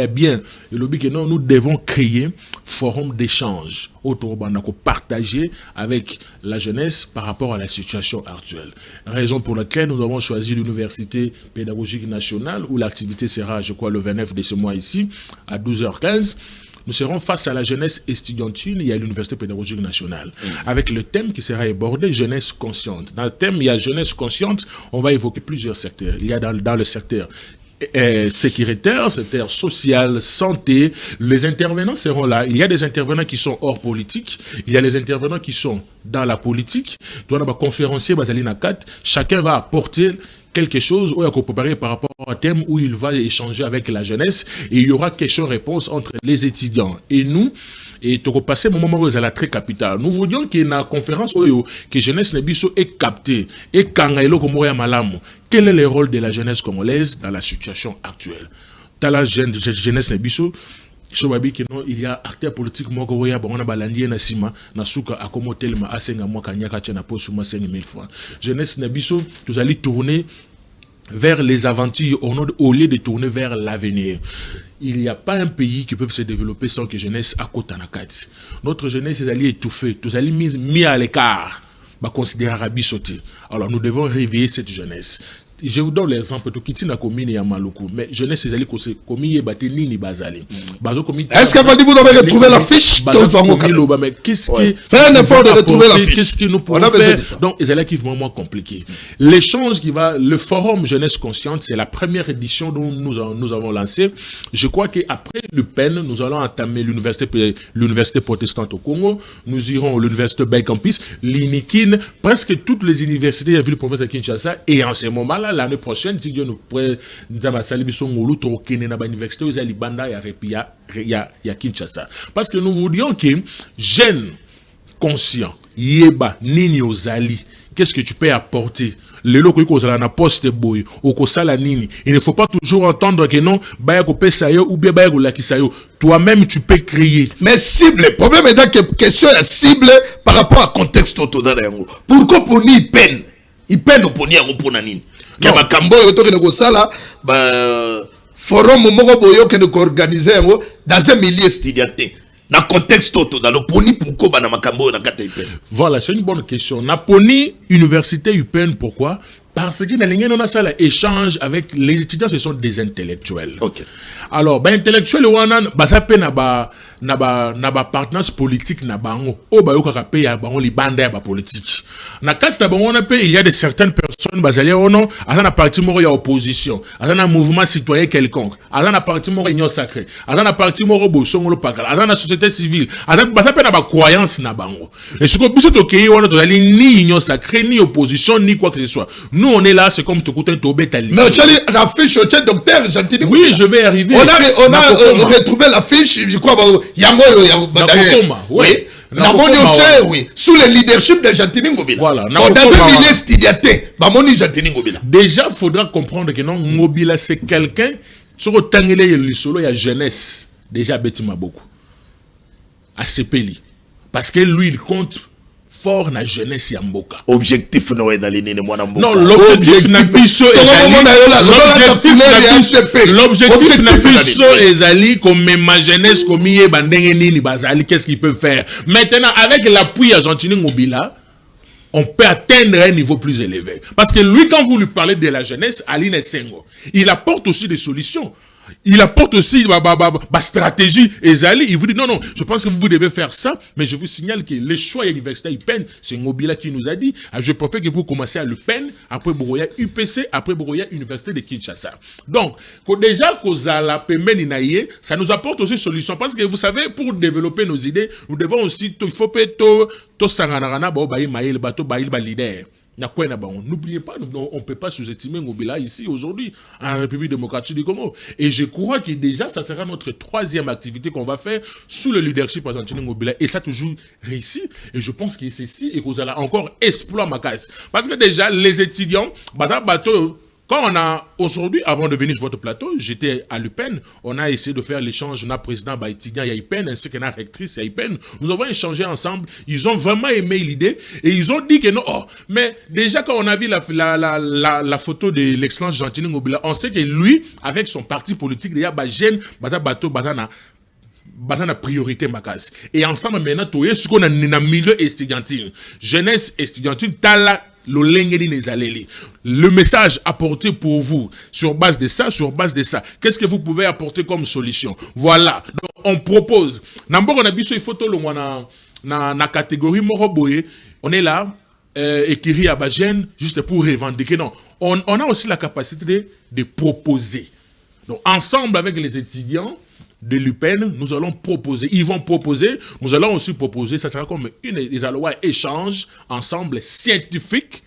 bien. Et le but que nous devons créer forum d'échange autour de partager avec la jeunesse par rapport à la situation actuelle. Raison pour laquelle nous avons choisi l'université pédagogique nationale où l'activité sera, je crois, le 29 de ce mois ici à 12h15. Nous serons face à la jeunesse estudiantine et à l'Université pédagogique nationale. Avec le thème qui sera abordé, jeunesse consciente. Dans le thème, il y a jeunesse consciente, on va évoquer plusieurs secteurs. Il y a dans le secteur sécuritaire, secteur social, santé. Les intervenants seront là. Il y a des intervenants qui sont hors politique. Il y a les intervenants qui sont dans la politique. Donc, on va conférencier Basalina 4. Chacun va apporter quelque chose où il faut préparer par rapport au thème où il va échanger avec la jeunesse et il y aura question-réponse entre les étudiants et nous. Et tu passer mon moment à la très capitale. Nous voulions qu'il y ait une conférence où que jeunesse Nebiso est captée et quand il malamu. Quel est le rôle de la jeunesse congolaise dans la situation actuelle? tala jeunesse na biso sobabi que non il y a acteur politique moko ya bon on a balandier na sima na suka akomo telema asenga mwa kanyaka tena poche moi 5000 francs jeunesse na biso tous allez tourner vers les aventures au lieu de tourner vers l'avenir. Il n'y a pas un pays qui peut se développer sans que jeunesse à côté nakati. Notre jeunesse est allée étouffée, tous allés mis à l'écart, bah considérer Arabi sauté. Alors nous devons réveiller cette jeunesse. Je vous donne l'exemple de Kitina Komine et Maluku, mais jeunesse c'est allé Komine Bateni ni Bazali. Est-ce qu'à vous avez retrouvé la fiche? Mais qu'est-ce que faites un effort de retrouver la fiche. Qu'est-ce que nous pouvons faire? Donc c'est là qui est vraiment compliqué. L'échange qui va, le forum jeunesse consciente, c'est la première édition dont nous avons lancé. Je crois qu'après le PEN, nous allons entamer l'université protestante au Congo. Nous irons à l'université Belcampis, l'Inikin, presque toutes les universités de la ville de province de Kinshasa, et en ce moment là l'année prochaine, si Dieu nous prête, nous allons l'université aux Alibanda et à Kinshasa. Parce que nous voulions que jeunes conscients, yeba, nini ozali, qu'est-ce que tu peux apporter? Le loko yiko ozala na poste boy, okosala nini. Il ne faut pas toujours entendre que non, baya ko pesa yo ou bien baya ko lakisa yo. Toi-même tu peux créer. Mais cible, le problème est que question la cible par rapport à contexte total yango. Pourquoi pour ni peine? Il peine pour ni yango pour nani? Que ma kambo yo to ke ko sala ba forum moko boyo ke ko organiser yango dans un milieu étudiantin. Dans le contexte total, dans le poni pourquoi na makambo na kata UPN? Voilà, c'est une bonne question. Na poni université UPN pourquoi? Parce que dans l'ingénieur on a ça l'échange avec les étudiants, ce sont des intellectuels. OK. Alors, ba intellectuel wanan ba ça pe na ba partenance politique na bango. O ba yo ka pe ya bango li banda ya ba politique. Na kati na bango on a pe il y a de certaines personnes bazali ono, azana parti moko ya opposition, azana mouvement citoyen quelconque, azana parti moko union sacrée, azana parti moko bosongolo pakala, azana société civile, azana ba ça pe na ba croyance na bango. Et ce que biso to kei wana to ali ni union sacrée ni opposition ni quoi que ce soit. Nous on est là, c'est comme te coûter tobeta. Mais tu as la fiche au docteur Gentini. Oui, je vais arriver. On a retrouvé la fiche, je crois, Yango, oui. Oui, sous le leadership de Gentini Ngobila. Voilà. Dans un milieu étudiantin, Bamoni Gentini Ngobila. Déjà, il faudra comprendre que non, Ngobila, c'est quelqu'un, sur le tangele et le solo, il y a jeunesse. Déjà, Betima beaucoup. À Sepeli. Parce que lui, il compte fort na jeunesse ya mboka. Objectif no est d'aller ne moi na mboka. Non, l'objectif na biso l'objectif na biso ezali comme ma jeunesse comme yé bandenge nini bazali, qu'est-ce qu'il peut faire? Maintenant avec l'appui à Gentini Ngobila, on peut atteindre un niveau plus élevé. Parce que lui, quand vous lui parlez de la jeunesse, Aline Sengo, il apporte aussi des solutions. Il apporte aussi ma stratégie. Ezali, il vous dit non, non, je pense que vous devez faire ça, mais je vous signale que les choix à l'université UPN, c'est Ngobila qui nous a dit, je préfère que vous commencez à l'UPN, après Boroya UPC, après Boroya Université de Kinshasa. Donc, déjà, ça nous apporte aussi solution. Parce que vous savez, pour développer nos idées, nous devons aussi, il faut to sanganarana, leader. N'oubliez pas, on ne peut pas sous-estimer Ngobila ici aujourd'hui, en République démocratique du Congo. Et je crois que déjà, ça sera notre troisième activité qu'on va faire sous le leadership de Gentini Ngobila. Et ça a toujours réussi. Et je pense que c'est si et que vous allez encore exploiter ma case. Parce que déjà, les étudiants, quand on a, aujourd'hui, avant de venir sur votre plateau, j'étais à l'UPEN, on a essayé de faire l'échange, on a président étudiant à l'UPEN, ainsi que la rectrice à l'UPEN, nous avons échangé ensemble, ils ont vraiment aimé l'idée, et ils ont dit que non, oh, mais déjà quand on a vu la photo de l'excellence Gentini Ngobila, on sait que lui, avec son parti politique, il y a la priorité ma case. Et ensemble maintenant, tout ce qu'on a dans le milieu estudiantin, jeunesse estudiantine, tala, le message apporté pour vous sur base de ça, qu'est-ce que vous pouvez apporter comme solution? Voilà. Donc, on propose. D'abord, on a vu sur les photos, na catégorie Moroboye, on est là, écrit à Bajen, juste pour revendiquer. Non, on a aussi la capacité de proposer. Donc, ensemble avec les étudiants de l'UPEN, nous allons proposer, ils vont proposer, nous allons aussi proposer, ça sera comme des échanges ensemble scientifiques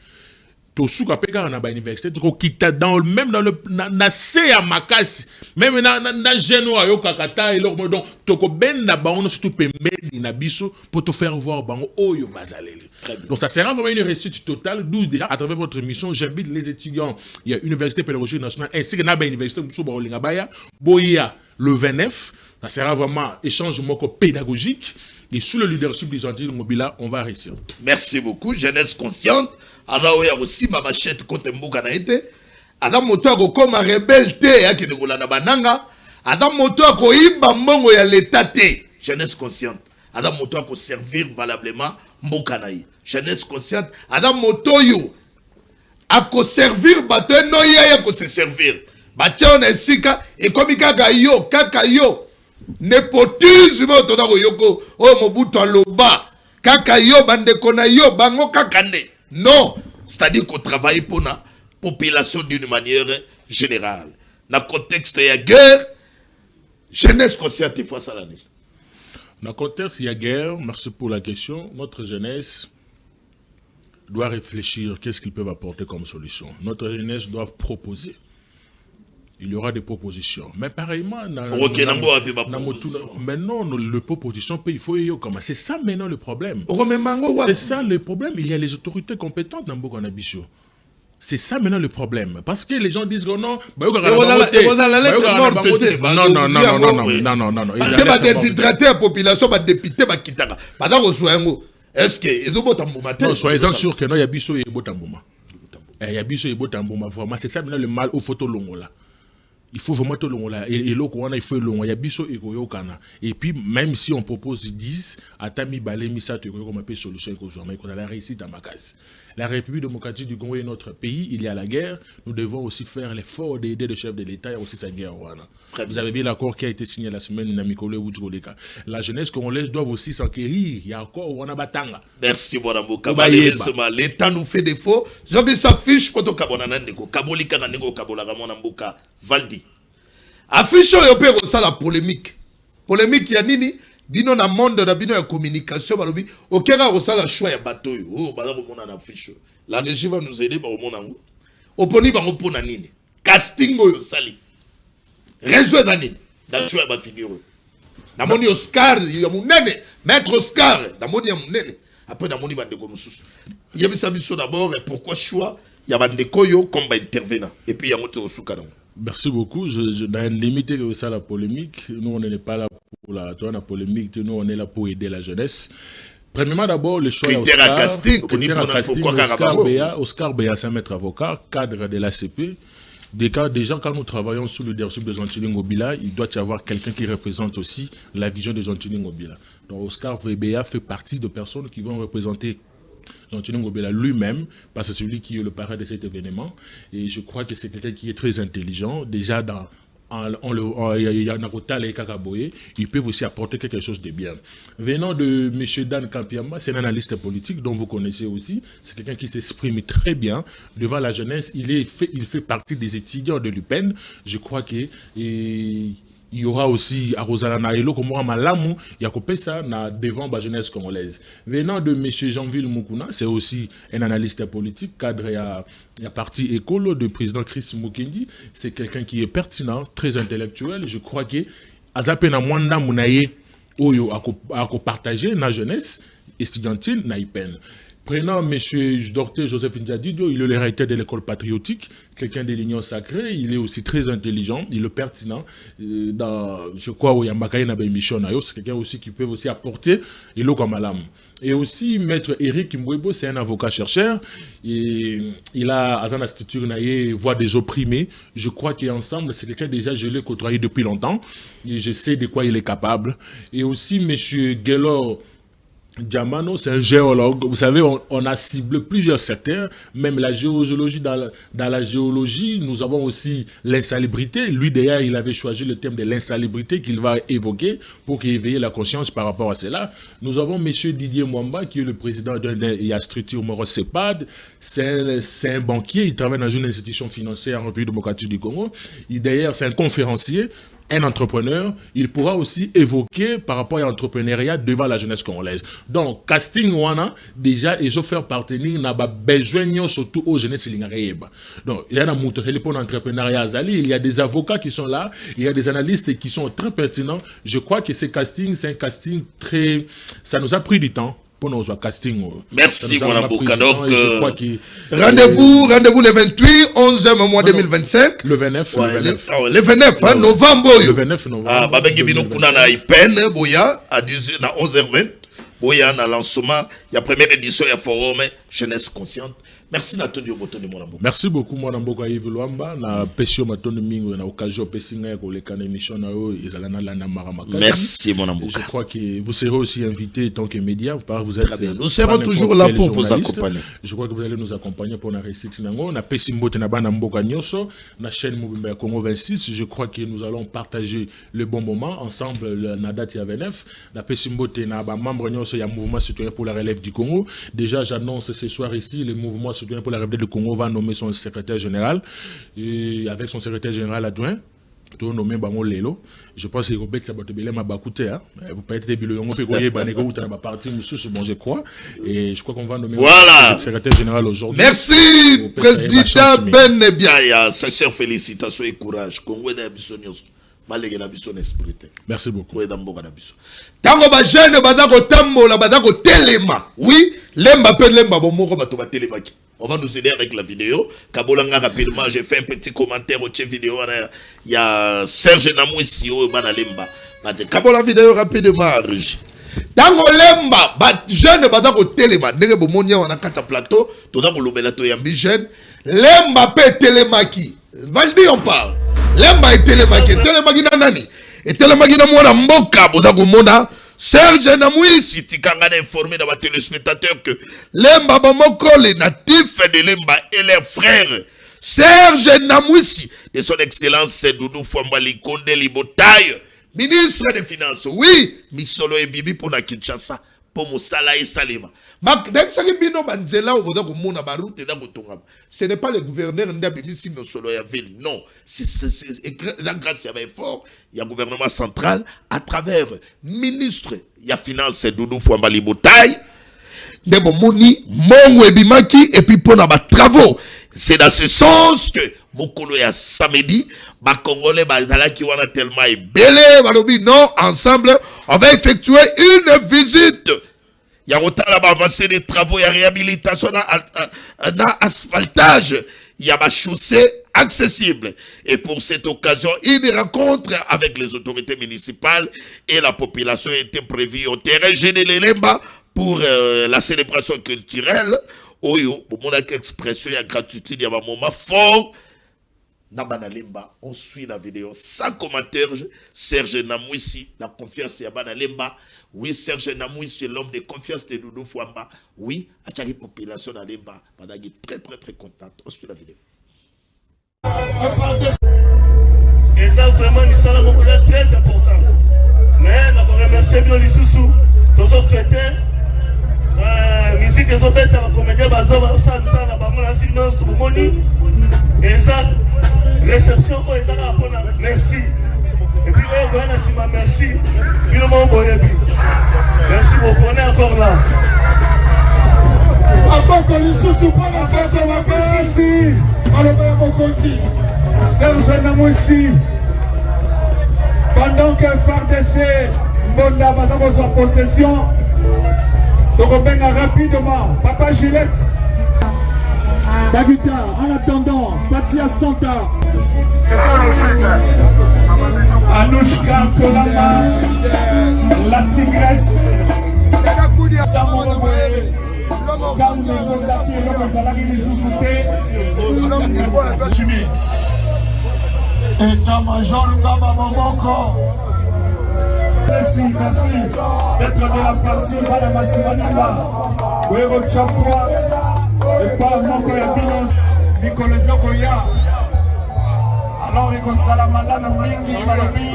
tosuka pe kaka na ba université tokokita même dans le na se ya makasi même na jeune oyo kakata eloko donc tokobenda bango surtout pembeni na biso pour te faire voir bango oyo bazaleli. Donc ça sera vraiment une réussite totale, d'où déjà à travers votre émission j'invite les étudiants, il y a Université pédagogique nationale ainsi que na ba université muso ba olinga baya boya le 29, ça sera vraiment échange moko pédagogique et sous le leadership des Antilles Mobila on va réussir. Merci beaucoup, jeunesse consciente. Ada oya aussi ma machette côté mbuka na ete. Ada moto ko koma rebelle te ya ki ngola na bananga. Ada moto ko iba mbongo ya l'état te. Jeunesse consciente. Ada moto ko servir valablement mbuka na yi. Jeunesse consciente. Ada moto yo ako servir bato no ya ko se servir. Batia on esika e komika ga yo kaka yo. Nepotisme otona ko yoko o mobutu aloba. Kaka yo bande kona yo bango kaka ne. Non, c'est-à-dire qu'on travaille pour la population d'une manière générale. Dans le contexte de la guerre, jeunesse consciente, il faut ça l'année. Dans le contexte de la guerre, merci pour la question, notre jeunesse doit réfléchir qu'est-ce qu'ils peuvent apporter comme solution. Notre jeunesse doit proposer. Il y aura des propositions. Mais pareillement, maintenant, les propositions, il faut y commencer. C'est ça maintenant le problème. C'est ça le problème. Il y a les autorités compétentes dans beaucoup d'ambitions. C'est ça maintenant le problème. Parce que les gens disent que non, non. C'est pas déshydrater la population, pas dépiter, pas quitter. Est-ce que non, soyez-en sûrs que non, il y a biso et botambouma. Il y a biso et botambouma. Vraiment, c'est ça maintenant le mal au photo longola. Il faut vraiment tout le monde là. Et l'eau, il faut le long. Il y a biso et koyokana. Et puis, même si on propose 10, atami balé misa tu comme appelle solution mais qu'on a la réussite à ma case. La République démocratique du Congo est notre pays. Il y a la guerre. Nous devons aussi faire l'effort d'aider le chef de l'État et aussi sa guerre. Vous avez vu l'accord qui a été signé la semaine Namikole Wutkoleka. La jeunesse congolaise doit aussi s'enquérir. Il y a encore Wanabatanga. Merci, Bonamboka. L'État nous fait défaut. Je vais s'affiche pour Kabonanandeko. Kabolika Nandeko Kabola Ramonamboka. Valdi. Affiche au ça la polémique. Polémique, il y a nini? Bino na monde na bino ya communication balobi okera osala choix ya bateau oh baza ko mona na affiche la régie va nous aider ba mona ngo oponi ba pona nini casting oyo sali réseau da nini da choix ba figure na moni Oscar ya munene maître Oscar na moni ya munene après na moni bande ko mususu yebisa biso d'abord pourquoi choix ya bande koyo comme ba intervenant et puis ya moto osuka na. Merci beaucoup. Dans limiter ça la polémique, nous on n'est pas là pour la polémique, nous on est là pour aider la jeunesse. Premièrement d'abord le choix Oscar Béa, c'est un maître avocat, cadre de l'ACP. Déjà quand nous travaillons sous le leadership de Jean-Tini Ngobila, il doit y avoir quelqu'un qui représente aussi la vision de Jean-Tini Ngobila. Donc Oscar Béa fait partie de personnes qui vont représenter Jean-Tini Ngobila lui-même, parce que c'est celui qui est le parrain de cet événement. Et je crois que c'est quelqu'un qui est très intelligent. Déjà, ils peuvent aussi apporter quelque chose de bien. Venant de M. Dan Kampiama, c'est un analyste politique dont vous connaissez aussi. C'est quelqu'un qui s'exprime très bien devant la jeunesse. Il fait partie des étudiants de l'UPEN. Je crois que... il y aura aussi à Rosalana Elo comme Malamu, il y a ça devant la jeunesse congolaise. Venant de M. Jean-Ville Mukuna, c'est aussi un analyste politique, cadre à parti écolo de président Chris Mukendi. C'est quelqu'un qui est pertinent, très intellectuel. Je crois que Azapena Mwanda Munaye Oyo a partagé la jeunesse estudiantine na IPEN. Prenant M. Dr Joseph Ndiadidio, il est le recteur de l'école patriotique, quelqu'un de l'Union sacrée, il est aussi très intelligent, il est pertinent. Je crois qu'il y a c'est quelqu'un aussi qui peut aussi apporter et l'eau comme alam. Et aussi, maître Eric Mwebo, c'est un avocat-chercheur. Il a à structure voix des opprimés. Je crois qu'ensemble, c'est quelqu'un déjà, je l'ai côtoyé depuis longtemps. Et je sais de quoi il est capable. Et aussi, M. Gelor Diamano, c'est un géologue. Vous savez, on a ciblé plusieurs secteurs, même la géologie. Dans la géologie, nous avons aussi l'insalubrité. Lui, d'ailleurs, il avait choisi le thème de l'insalubrité qu'il va évoquer pour éveiller la conscience par rapport à cela. Nous avons M. Didier Mwamba, qui est le président de la structure Moro CEPAD. C'est un banquier, il travaille dans une institution financière en République démocratique du Congo. D'ailleurs, c'est un conférencier. un entrepreneur, il pourra aussi évoquer par rapport à l'entrepreneuriat devant la jeunesse congolaise. Donc, casting wana, déjà, ils ont fait partenir n'a pas besoin surtout aux jeunesses lingareba. Donc, il y a un moteur pour l'entrepreneuriat Azali, il y a des avocats qui sont là, il y a des analystes qui sont très pertinents. Je crois que ce casting, c'est un casting très... Ça nous a pris du temps. Pour nos casting. Merci, mon avocat. Donc, rendez-vous le 28, 11e mois 2025. Le 29. Le 29 novembre. Le 29 novembre. Ah, Babengi Binokuna na Ipen, Boya, à 11h20. Boya, na lancement. Il y a première édition, il y a forum, jeunesse consciente. Merci Nathalie Obotoni Monambo. Merci beaucoup Monambo Yves Luamba na pesio matoni mingo na occasion pesinga ko le kana émission na o ezalana la na maramaka. Merci Monambo. Je crois que vous serez aussi invité tant que média par vous êtes. Nous serons toujours là pour vous accompagner. Je crois que vous allez nous accompagner pour la réussite nango na pesimbote na bana mboka nyoso na chaîne Mobimba Congo 26. Je crois que nous allons partager le bon moment ensemble na date ya 29 na pesimbote na ba membre nyoso ya mouvement citoyen pour la relève du Congo. Déjà j'annonce ce soir ici le mouvement pour la République du Congo va nommer son secrétaire général et avec son secrétaire général adjoint tout nommé Bango Lelo. Je pense que Robert Sabatobele m'a bakouté vous pouvez être bilo on peut goyer banego ou tana parti monsieur bon je crois et je crois qu'on va nommer le secrétaire général aujourd'hui. Merci président Ben Biaya, sincères félicitations et courage Congo na bisonios malgré la bison esprit. Merci beaucoup. Tango ba jeune badako tambola badako telema. Oui, lemba pe lemba bomoko bato ba telemaki. On va nous aider avec la vidéo. Kabolanga rapidement, j'ai fait un petit commentaire au vidéo. Il y a Serge Namouissi au Banalemba. Kabola vidéo rapidement. Tango lemba, jeune badako telema. Nenge bomonia wana kata plateau. Tona ko lobela to yambi jeune. Lemba pe telemaki. Valdi on parle. Lemba et telemaki. Telemaki na nani? Et telemaki na mwana mboka bodako mona. Serge Namouissi tikanga informé dans les téléspectateurs que Lemba Bomoko, les natifs de Lemba et leurs frères, Serge Namouissi, de son excellence Doudou Fouambali Konde Libotaï, ministre des Finances, oui, Misolo et Bibi pour la Kinshasa, pour Moussala et Salima. Ce n'est pas le gouverneur Ndabimisi Misolo et Ville, non. C'est grâce à l'effort, il y a un gouvernement central à travers ministre, il y a finance Doudou Fouambali Botaï, Ndebomoni, Mongo et Bimaki, et puis pour nos travaux. C'est dans ce sens que Mokolo ya samedi, ba Congolais ba qui wana tellement belé, balobi non, ensemble, on va effectuer une visite. Il y a autant là avancer des travaux, il y a réhabilitation, il y a asphaltage, il y a ma chaussée accessible. Et pour cette occasion, une rencontre avec les autorités municipales et la population était prévue au terrain Général Lemba pour la célébration culturelle. Oyo, pour mon expression, il y a gratitude, il y a un moment fort. Nabana Lemba, on suit la vidéo sans commentaire. Serge Namouissi, la confiance à Bana Lemba. Oui, Serge Namouissi, l'homme de confiance de Doudou Fouamba. Oui, à chaque population à Lemba. Bana est très très très contente. On suit la vidéo. Et ça vraiment, nous sommes un projet très important. Mais nous remercions bien les sous-sous. Tous les fêtés. Musique des autres, la comédie, ça, et ça, réception, merci. Et puis, merci. Merci beaucoup, on est encore là. Serge Namouissi, pendant que FARDC Mbonda va dans sa possession, Tokobenga rapidement, Papa Gillette. Bagita, en attendant, Batia Santa. Anouchka Kolama, la tigresse. État-major Ngaba Momoko. Merci d'être de la partie Madame Simanima. Wero Chapwa. Et pas Moko Yabino. Nicolas Zokoya. Alors, il y a Salamala Mingi, Malobi.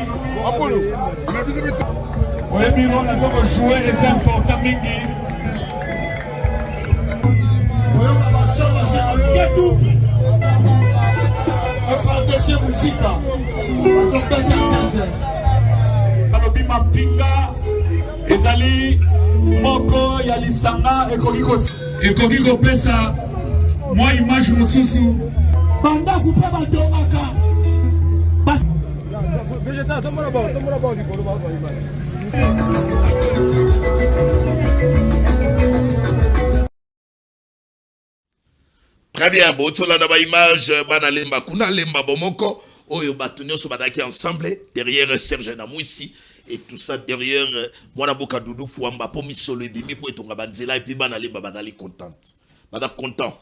Oui, Biro, on a joué les importants Mingi. Oui, on va passer à Ketou. RDC Muzika. Bazobeta tete. Balobi mapinga. Ezali moko ya lisanga ekokiko pesa. Moi image mususu. Banda kupe batongaka. Très bien, botola na ba image bana lemba kuna lemba bomoko oyo batunyo so badaki ensemble derrière Serge Namwisi et tout ça derrière mwana boka Doudou Fouamba pour misolo ebimi pour etonga banzela et puis bana lemba badali contente. Bada content.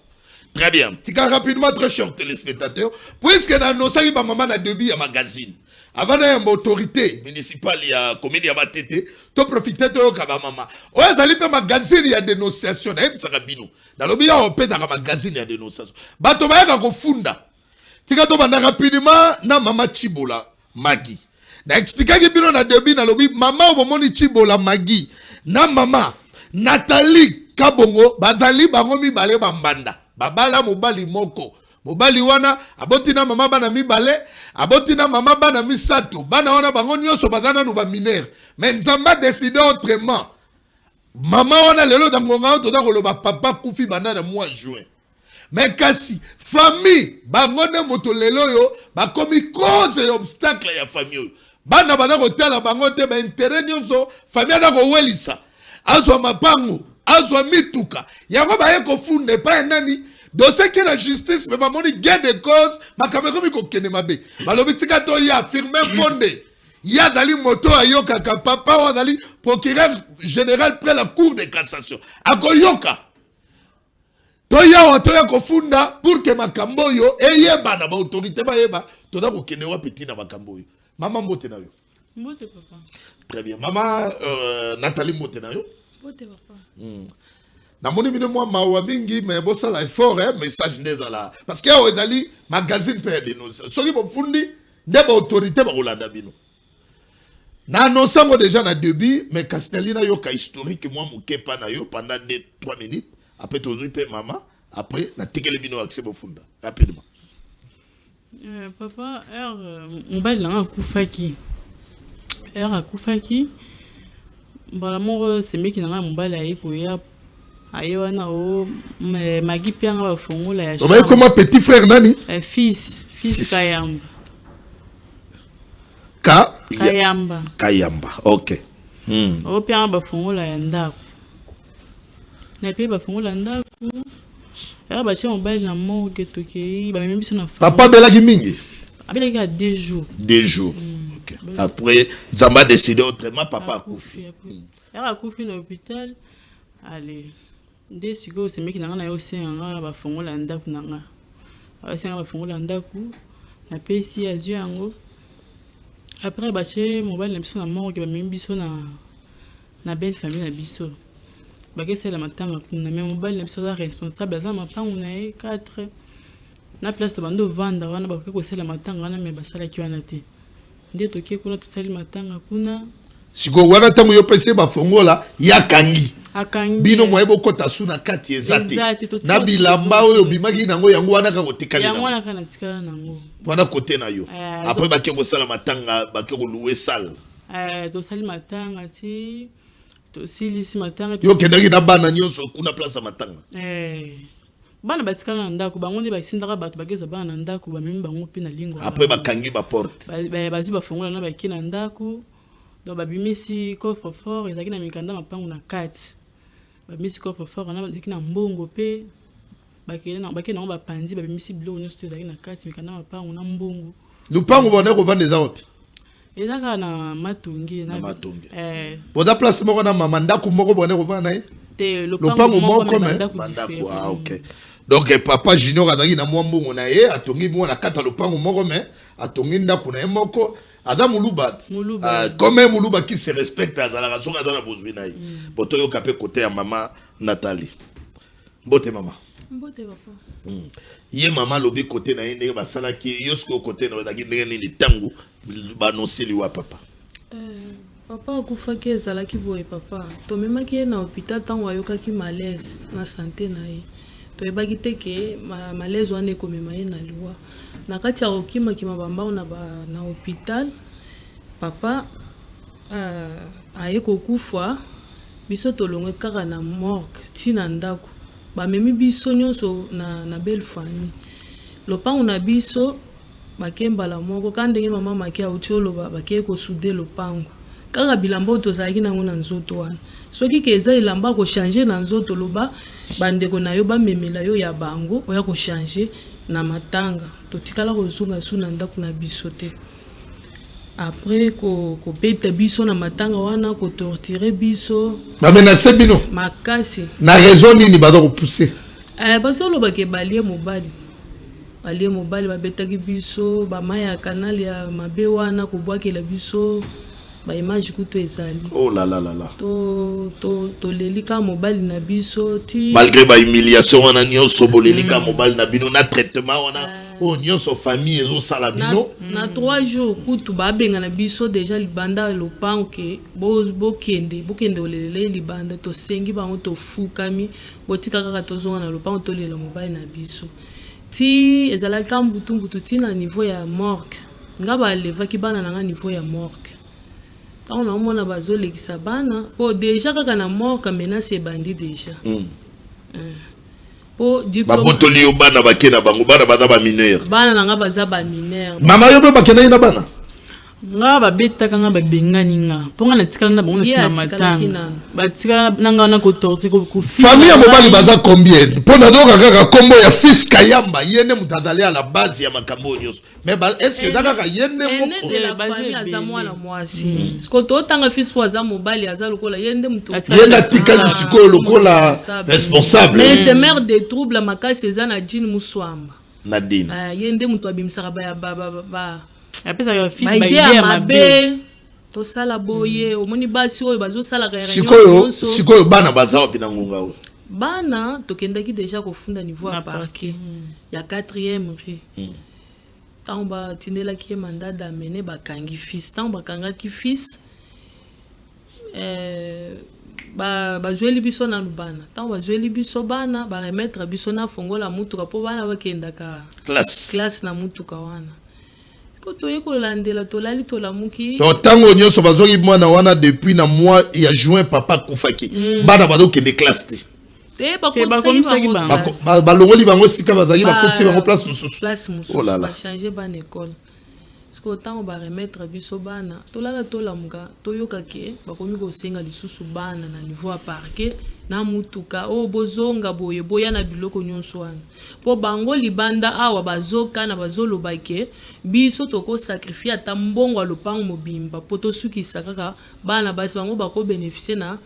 Très bien. Tika rapidement très cher téléspectateurs puisque na no saki ba maman na debi ya magazine. Avant une autorité municipale, il y a comédie à Matete, tu profites de Kaba Mama. Ouais, ça lui fait magazine, il y a dénonciation. Même ça rabino. Dans le milieu, on peut dans le magazine, il y a dénonciation. Bato ba yaka kofunda. Tika to banda rapidement na mama Chibola Magi. Na expliquer que bino na debi na lobi mama omoni Chibola Magi. Na mama Nathalie Kabongo badali bango mibale bambanda. Babala mobali moko. Mobali wana aboti na mama bana mibale aboti na mama bana misato bana wana bango nyonso bazana no ba mineur mais nzamba décidé autrement mama wana lelo dangonga to da koloba papa kufi bana na mois juin mais kasi famille bango ne moto lelo yo bakomi cause et obstacle ya famille bana bana ko tala bango te ba intérêt nyonso famille na ko welisa azwa mapango azwa mituka yango ba ye ko funde pa nani dossier qui la justice mais mamoni gain de cause ma caméra mi ko kene mabe balobi tika to ya affirmer fondé ya dali moto ayoka ka papa wa dali procureur général près la cour de cassation akoyoka to ya to ya kofunda pour que makambo yo eyeba na ba autorité ba yeba to da ko kene wa petit na makambo yo mama mbote na yo mbote papa très bien mama Nathalie mbote na yo mbote papa namoni mine moi mawa mingi mais bossa la effort hein message ndezala parce que o dali magazine père de nous soki bo fundi ndeba autorité ba kolanda bino na annonçango déjà na début mais Castelina yo ka historique moi mukepa na yo pendant 2-3 minutes après tozu pe mama après na tekele bino accès bo funda rapidement papa mobile na akufaki akufaki bala mo semeki na mobile ayiko ya ayona o magi pianga ba fungula ya chambre. Comment petit frère nani? Fils Kayamba. Kayamba. OK. O pianga ba fungula ya ndako. Na pe ba fungula ndako. Ya ba che mobile na mo getoke ba memi biso na fa. Papa belaki mingi. Abelaki a 2 jours. 2 jours. OK. Après Nzamba décidé autrement papa akufi. Ya akufi na hôpital. Allez. Nde siko semeki nanga na yo senga ba fongola ndaku nanga senga ba fongola ndaku na pesi azio yango après ba che mobile na biso na morgue ba memi biso na belle famille na biso ba ke sela matanga kuna mais mobile na biso za responsable za mapangu na e 4 na place to bando vanda wana ba ke ko sela matanga wana mais ba sala ki wana te nde to ke kuna to sali matanga kuna siko wana tango yo pesi ba fongola ya kangi bino moyebo kota suna kati ezate na bilamba oyo bimaki nango yango wana ka kotikali yango wana kana tikala nango wana kote na yo après ba ke ko sala matanga ba ke ko louer salle to sali matanga ti to silisi matanga yo kendaki na bana nyonso kuna place matanga bana batikala na ndako bango nde basindaka bato bageza bana na ndako bamemi bango pe na lingo après bakangi ba porte bazi bafongola na baki na ndako donc babimisi coffre fort ezaki na mikanda mapangu na kati babimisi coffre fort na ezaki na mbongo pe bakele na bapanzi babimisi biloko nyonso to ezaki na kati mikanda mapangu na mbongo lupango bona kovanda eza wapi ezaka na matongi boda place moko na mama ndako moko bona kovanda ye te lupango moko me bandako OK donc papa junior azaki na mwa mbongo na ye atongi mwana kata lupango moko me atongi ndako na ye moko Adam Mouloubat, comme Mouloubat qui se respecte à la raison à la besoin. Boto yo kapé côté à maman Nathalie. Bote maman. Bote papa. Yé maman lobi côté na yé ba sala ki yosko côté na daki ndenge ni tango ba annoncer liwa papa. Papa akufaki ezalaki boye papa. To memaki na hôpital tango ayoka ki malaise na santé na ye. toyebaki te ke malaise wana ekomema ye na liwa na kati ya kokima kima bambao na hôpital papa aye kokufa biso tolongwe kaka na morgue tina ndako bamemi biso nyonso na belle famille lopango na biso bakembala moko ka ndenge mama maki auti oloba bakeye kosude lopango kaka bilamba tozalaki nango na nzoto wana soki ke eza elamba kochange na nzoto loba bandeko na yo bamemela yo ya bango oya kochange na matanga totikala kozunga su na ndako na biso te après kopeta biso na matanga wana kotortire biso bamenase bino makasi na raison nini baza kopousse bazolobake balie mobali babetaki biso bamai ya kanal ya mabe wana kobwakela biso baimage kutu ezali oh la la la la toleli ka mobali na biso ti malgré bahumiliation wana nyonso boleli ka mobali na bino na traitement wana oh nyonso famille ezosala bino na 3 jours kutu babenga na biso déjà libanda lopango ke bokende olelele libanda tosengi bango tofukami botika kaka tozonga na lopango tolela mobali na biso ti ezalaki mbutu ti na niveau ya morgue nga balevaki bana nanga niveau ya morgue tango naomona bazolekisa bana po déjà kaka na morgue menace ebandi déjà po babotoli yo bana bakena bango bana baza bamineur bana nanga baza bamineur mama yo mpe bakendaki na bana nga babetaka nga babengani nga mpo nga natikala na bango na sina matanga batikala nanga wana kotorse famille ya mobali baza combien mpo nazoka kaka kombo ya fils Kayamba ye nde moto azali à la base ya makambo oyo nyonso mais est-ce que eza kaka ye nde famille aza mwana mwasi siko totanga fils po aza mobali aza lokola ye nde moto ye natikali sikoyo lokola responsable mais c'est mère de trouble makasi eza na Jean Muswamba Nadine ye nde moto abimisaka ba apesa fils ba idée mabe to sala boye omoni basi oyo bazo sala ka sikoyo bana baza wapi na ngonga oyo bana tokendaki déjà kofunda niveau ya parquet ya 4e rue tango batindelaki ye mandat d'amener bakangi fils tango bakangaki fils bazweli biso na bana tango bazweli biso bana baremettre biso na fongola mutuka po bana bakendaka classe na mutuka wana kotoye kolandela tolali tolamuki donc tango nyonso bazoki mwana wana depuis na mois ya juin papa kufaki bana bazokende classe te balongoli bango sika bazali bakotisi bango place mosusu bachange bana école parce que autant baremettre biso bana tolala tolamuka toyoka ke bakomi kosenga lisusu bana na niveau ya parquet na mutuka o bozonga boye boya na biloko nyonso wana po bango libanda awa bazoka na bazoloba ke biso toko sacrifier ata mbongo ya lopango mobimba po tosukisa kaka bana basi bango bako bénéficier na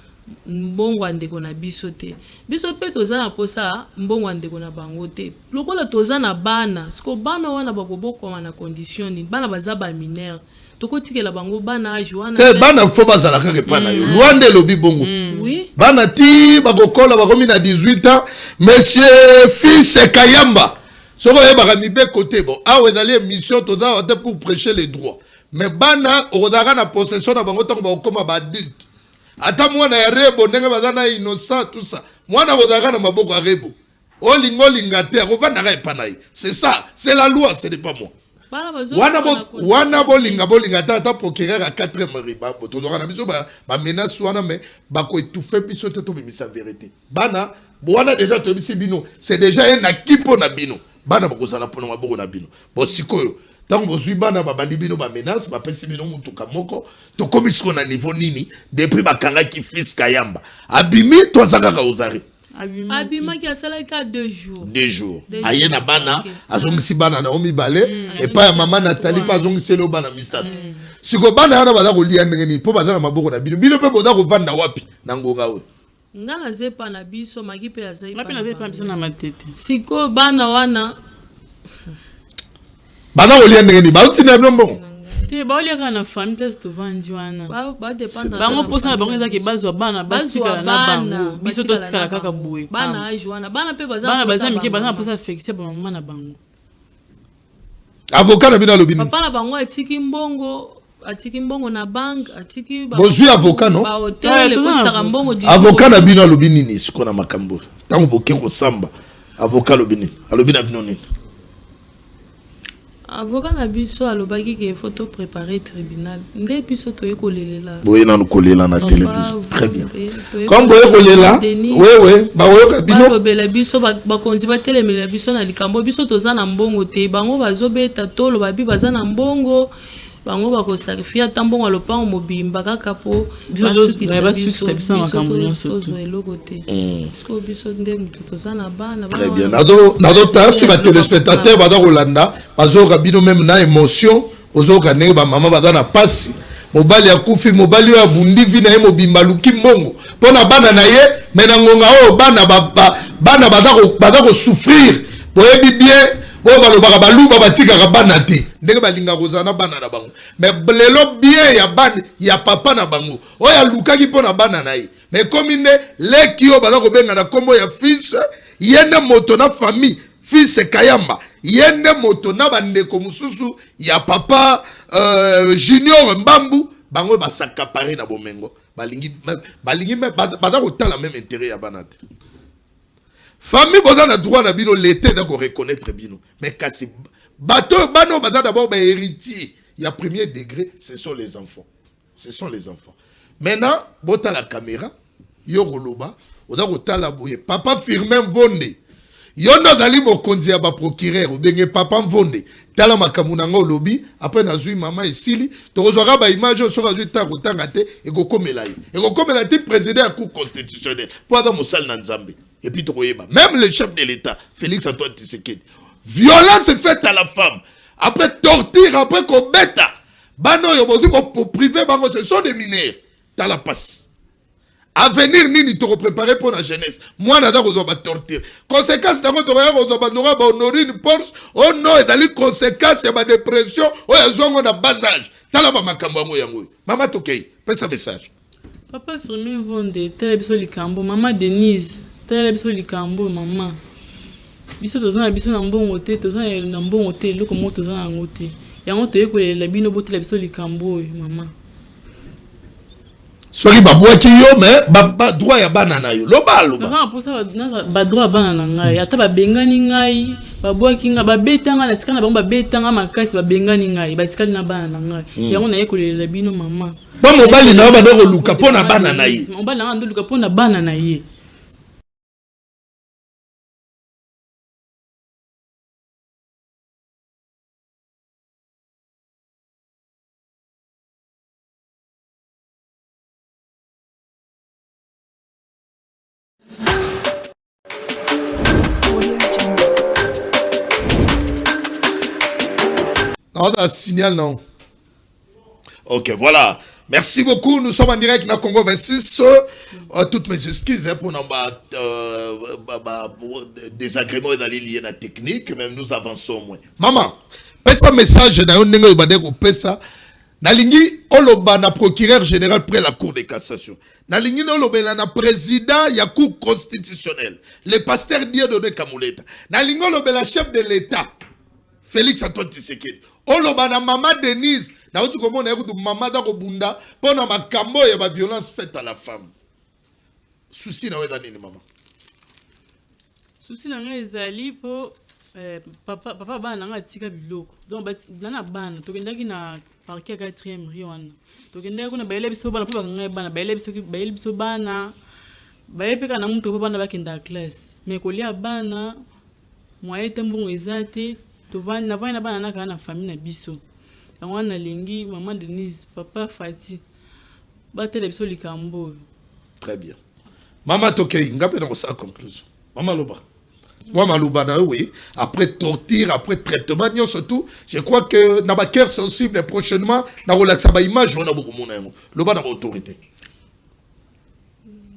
mbongo ndeko na biso te biso pe toza na posa mbongo ndeko na bango te lokola toza na bana siko bana wana bakobokwa na condition ni bana baza ba mineur tokotikela bango bana age wana te bana fo bazala kaka pana yo Luande lobi bongo oui bana ti bakokola bakomi na 18 ans monsieur fils Kayamba soko yebaka mibe côté bon awe ezali émission toza te pour prêcher les droits mais bana okodaka na possession na bango tango bakokoma ba adulte ata mwana ya rebo ndenge baza na innocent tout ça mwana okodaka na maboko ya rebo olinga te akovandaka epana ye c'est ça c'est la loi ce n'est pas moi wana bolinga ta procureur à 4e riba tozaka na biso ba menace wana mais bako étouffer biso te to bimisa vérité bana wana déjà to bisi bino c'est déjà un acquis pour na bino bana bakozala pona maboko na bino bo sikoyo tango bozwi bana babandi bino ba menace bapesi bino mutuka moko to komisiko na niveau nini depuis bakangaki fils Kayamba abimi tozaka ka ozari abima ki asala ka 2 jours aye na bana azongisi bana na omi balé et pas maman Nathalie pas azongisi le bana misato siko bana wana baza kolia ndenge ni po baza na maboko na bino pe boza kovanda wapi na ngonga we ngana zepa na biso maki pe azai ngapi na zepa biso na matete siko bana wana bana kolia ndenge ni ba utina mbongo te baoliaka na famille place tovandi wana badépendre bango mposa na bango ezaki bazwa bana batikala na bango biso totikala kaka boye bana age wana bana pe baza mike baza na mposa affection bamama na bango avocat na bino alobi papa na bango atiki mbongo na banque atiki bozwi avocat no bahotel ekotisaka mbongo avocat na bino alobi nini siko na makambo ntango boke kosamba avocat lobini alobina binoni avocat na biso alobaki ke photo préparer tribunal nde biso toye kolelela boye na kolela na télévision très bien comme boye kolela oui ba oyoka bino balobela biso bakonzi batelemela biso na likambo biso toza na mbongo te bango bazobeta tolo babi baza na mbongo bango bakosakrifia tambongo lopango mobimba kaka po basukisa biso eloko te parce biso nde mutu toza na bana très bien nado tarsi ba téléspectateur bada kolanda bazoka bino même na émotion ozoka ndenge ba mama bada na pasi mobali akufi mobali oyo abundi vi na ye mobimba luki mbongo mpona bana na ye me na ngonga oyo bana bada kosouffrir boyebi bien oyo balobaka baluba batikaka bana te ndenge balingaka kozala na bana na bango mais lelo bien ya bana ya papa na bango oyo alukaki mpona bana na ye mais komi nde leki oyo baza kobenga na nkombo ya fils ye nde moto na famille fils kayamba ye nde moto na bandeko mosusu ya papa junior mbambu bango basakapare na bomengo balingi baza kotala même intérêt ya bana te famille boza na droit na bino l'été da ko reconnaître bino mais kasi bato bano baza d'abord ba héritier ya premier degré ce sont les enfants maintenant bota la caméra yo koloba oza kotala boye papa Firmin Mvonde yo ndo dali mokonzi ya ba procureur obenge papa Mvonde tala makambo na ngo lobi après nazui mama esili tokozwaka ba image so kazui ta kotanga te ekokomela te président ya cour constitutionnelle po ata mosali na nzambe. Et puis, même le chef de l'État, Félix Antoine Tshisekedi, violence faite à la femme, après torture, après qu'on bête, bano yobozu pour privé, bango, ce sont des mineurs. T'as la passe. Avenir nini te préparer pour la jeunesse. Moi, nada ko zoba torture. Conséquence d'abord to ba ko zoba nora ba honorer une Porsche. Oh non, et dali conséquence ya ba dépression, oh ya zongo na bas âge. Tala ba makambo yango yango. Mama Tokei, passe un message. Papa Firmin Mvonde, tele biso likambo, maman Denise. Tala biso likambo mama biso toza na biso na mbongo te toza na mbongo te loko mo toza na ngote yango toye kolela bino botela biso likambo mama soki babwaki yo mais ba droit ya bana na yo lobalo ba posa ba droit bana na ngai ata babengani ngai babwaki nga babetanga na tikana bango babetanga makasi babengani ngai batikali na bana na ngai yango na ye kolela bino mama ba mobali na ba ndoko luka pona bana na ye mobali na ndo luka pona bana na ye. On a un signal, non? Ok, voilà. Merci beaucoup. Nous sommes en direct dans Congo 26. Toutes mes excuses pour nos désagréments dans les liens techniques, même nous avançons moins. Maman, pesa message na yonenge obade ko pesa. Nalingi oloba na procureur général près la cour de cassation. Nalingi oloba na président ya cour constitutionnelle. Le pasteur Dieudonné Kamuleta. Nalingi oloba la chef de l'État. Félix Antoine Tshisekedi. Oloba na maman Denise. Na utu komona yako maman da kobunda pona makambo ya ba violence faite à la femme. Souci na weda nini maman? Souci na nga ezali po papa bana nga tika biloko. Donc bana bana tokendaki na parquet 4e rue wana. Tokendaki kuna bayele biso bana po bakanga bana bayele biso bana. Bayepeka na mutu po bana bakenda classe. Mais kolia bana moyen tembongo ezate tovani na bana bana na kana famille na biso. Yango na lingi maman Denise papa Fati batele biso likambo. Très bien. Maman Tokei ngape na sa conclusion. Maman Loba. Moi Malouba oui, après torture, après traitement, surtout, je crois que na ba cœur sensible prochainement na relaxa ba image on a beaucoup mon yango. Loba na autorité.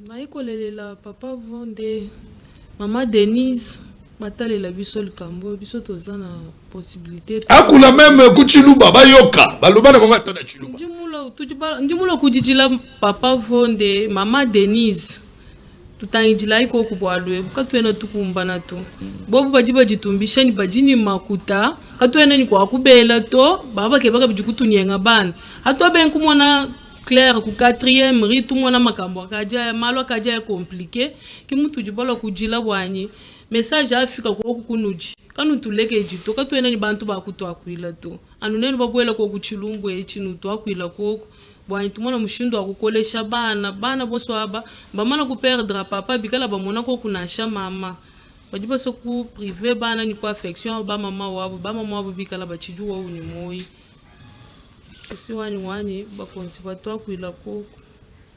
Na ikolelela papa Vonde maman Denise batalela biso likambo biso toza na possibilité akula même kuchiluba bayoka baloba na konga tona chiluba ndimulo kujijila papa Vonde mama Denise tutangijila iko kubwalwe katwena tukumbana to bobo bajiba jitumbishani bajini makuta katwena ni kwa kubela to baba ke baka bijikutunyenga bana hato ben kumona Claire ku 4e rue tout mona makambo kaja malo kaja compliqué ki mutu jibalo kujila bwanyi message afika ko kunuji kanu tuleke jito ka tuena ni bantu ba kuto akwila to anunene babuela ko kuchilumbu echinu to akwila ko bwana tumona mushindo akukolesha bana boso aba bamana ku perdre papa bikala bamona ko kunasha mama bajiba so ku privé bana ni ko affection ba mama wabo bikala bachiju wa uni moi si wani ba konservatoire akwila ko.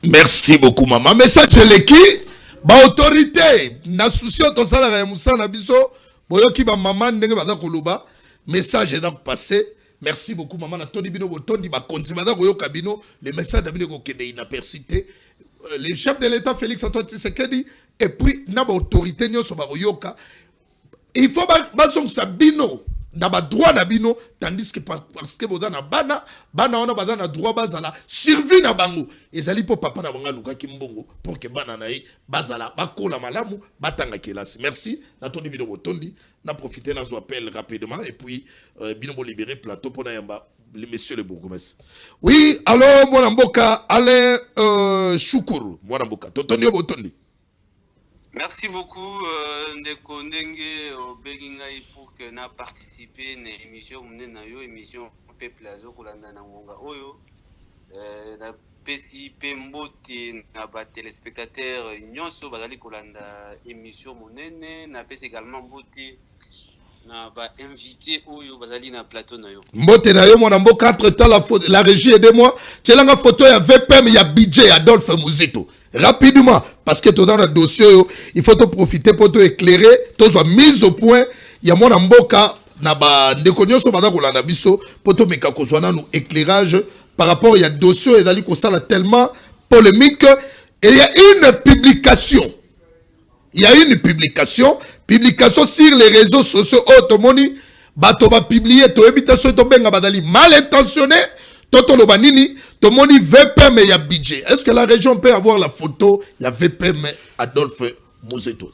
Merci beaucoup maman. Message leki ba autorité na souci to sala ya musana biso boyoki ba maman ndenge baza koloba message est donc passé. Merci beaucoup maman na toni bino botondi ba konti baza koyoka bino le message d'abino ko kende inapercité les chefs de l'état Félix Antoine Tshisekedi et puis na ba autorité nyoso ba koyoka il faut ba son sabino na ba droit na bino tandis que parce que boza na bana ona baza na droit bazala survie na bango ezali po papa na banga luka kimbongo pour que bana na ye bazala bakola malamu batanga kelasi. Merci na toni bino botondi na profiter na zo appel rapidement et puis bino bo libérer plateau pour na yamba le monsieur le bourgmestre. Oui, alors mwana mboka Alain Shukuru mwana mboka totondi botondi. Merci beaucoup ndeko ndenge obegingai pour que na participer na émission mnena yo émission peuple azo kolanda na ngonga oyo na pesi pembote na ba téléspectateurs nyonso bazali kolanda émission monene na pesi également mbote na ba invité oyo bazali na plateau na yo mbote na yo mwana mboka entre temps la régie aidez-moi kelanga photo ya VPM ya budget Adolphe Muzito rapidement parce que tout dans le dossier il faut te profiter pour te éclairer tout soit mise au point il y a mon mboka na ba ndekonyo so bada kolanda biso pour te meka ko zwana nous éclairage par rapport il y a dossier et dali ko sala tellement polémique et il y a une publication sur les réseaux sociaux automoni bato ba publier to invitation to benga badali mal intentionné toto lo banini to moni VPM et ya budget. Est-ce que la région peut avoir la photo? Il y a VPM Adolphe Muzito.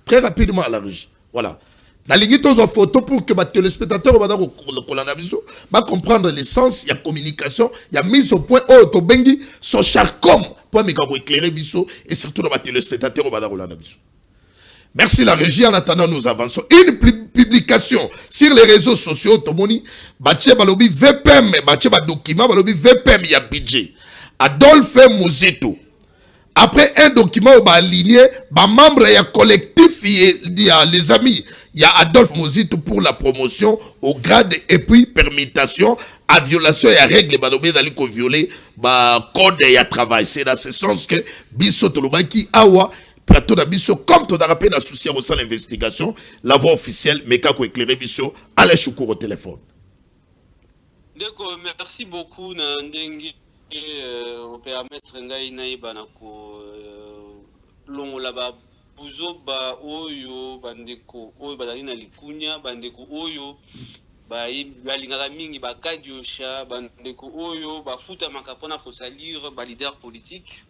Très rapidement à la régie. Voilà. La ligne de photo pour que les téléspectateurs va comprendre l'essence, il y a communication, il y a mise au point au bengi son charcom pour éclairer biso et surtout les téléspectateurs biso. Merci la régie. En attendant, nous avançons. Une publication sur les réseaux sociaux. Tomoni, Bache Balobi VPM, Bache document Balobi VPM ya budget. Adolphe Muzito. Après un document où aligné, membre ya collectif, il y a les amis, il y a Adolphe Muzito pour la promotion au grade et puis permutation à violation et à règle Balobi d'aliko violer code et à travail. C'est dans ce sens que Biso Tolobaki Awa plateau d'Abisso, comme tu as rappelé l'associé au sein de l'investigation, la voix officielle, mais quand éclairé Bisso, Alain Choukour au téléphone. D'accord, merci beaucoup, Nandenge, pour permettre ngai naïba nako longo laba buzo ba oyo bandeko oyo bazali na likunya bandeko oyo ba balingaka mingi ba kadiosha bandeko oyo ba futa makapona ko salir ba leader politique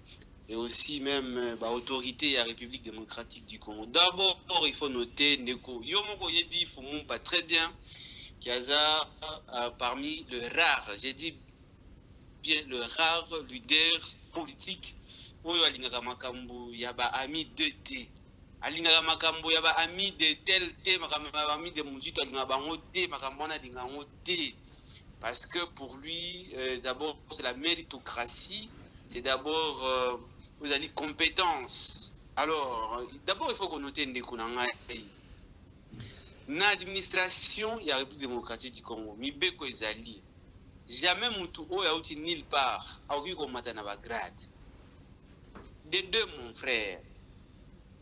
et aussi même autorité de la République démocratique du Congo. D'abord, il faut noter Ndeko Yomoko Yebi Fumon pas très bien, qui a parmi le rare, j'ai dit bien le rare leader politique, Oyo Alingaka Makambo, Yaba ami de T. Alingaka Makambo, Yaba ami de tel T, ami de Mujito, Alingaka Bango T, Makambona Lingango T. Parce que pour lui, d'abord, c'est la méritocratie, c'est d'abord. Vous avez compétence. Alors, d'abord, il faut qu'on note Ndeko Nangai. Na administration, il y a la République démocratique du Congo. Mibeko ezali. Jamais Moutou a outi nulle part. Aouki komata na ba grade. Des deux, mon frère.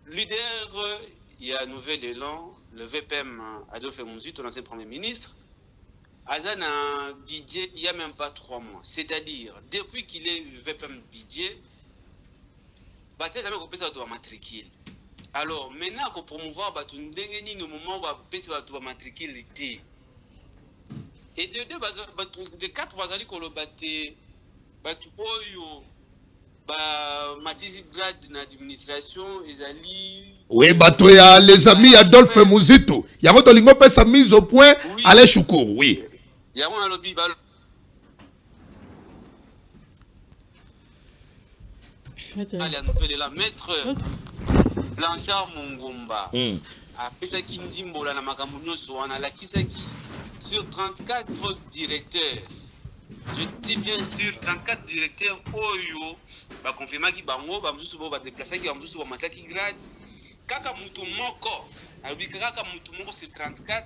Leader, il y a Nouvel Élan, le VPM Adolphe Muzito, l'ancien Premier ministre. Azana Didier, il n'y a même pas 3 mois. C'est-à-dire, depuis qu'il est VPM Didier, alors maintenant qu'on promouvoir au moment où matricule l'été et de 4 bazali ko lobate batu oyo ba matisi grade na administration ezali oui bato ya les amis Adolphe Muzito yango to lingo pesa mise au point Alain Choukour oui yango na lobi ba Maître Blanchard Mungumba. apesaki ndimbola na makambo nyonso wana alakisaki sur 34 directeurs. Je dis bien sûr 34 directeurs oyo ba confirmaki bango ba mususu bo ba déplaçaki ba mususu ba mataki grade kaka mutu moko abi kaka mutu moko sur 34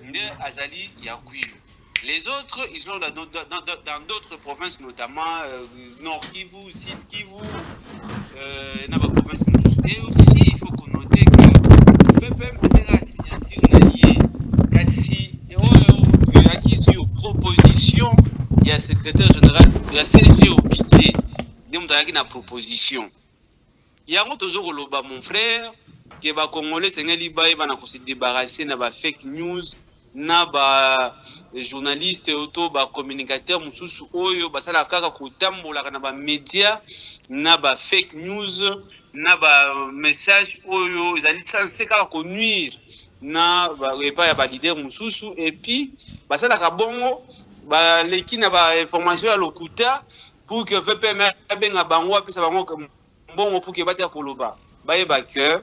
nde azali ya Kwilu. Les autres ils sont dans d'autres provinces notamment Nord Kivu, Sud Kivu na ba province. Et aussi il faut qu'on note que VPM peut-être la signature alliée kasi oyo yaki sur proposition. Il y a secrétaire général, il y a CG au pitié, il y a une proposition. Il y a un autre mon frère, qui est congolais, c'est un se débarrasser de fake news, de journalistes, de communicateurs, de médias, de fake news, de messages, ils allaient censés nuire, de leader, et puis, ça la bongo. L'équipe n'a information à l'okuta pour que VPM benga bango apesa bango bon pour que batia koloba que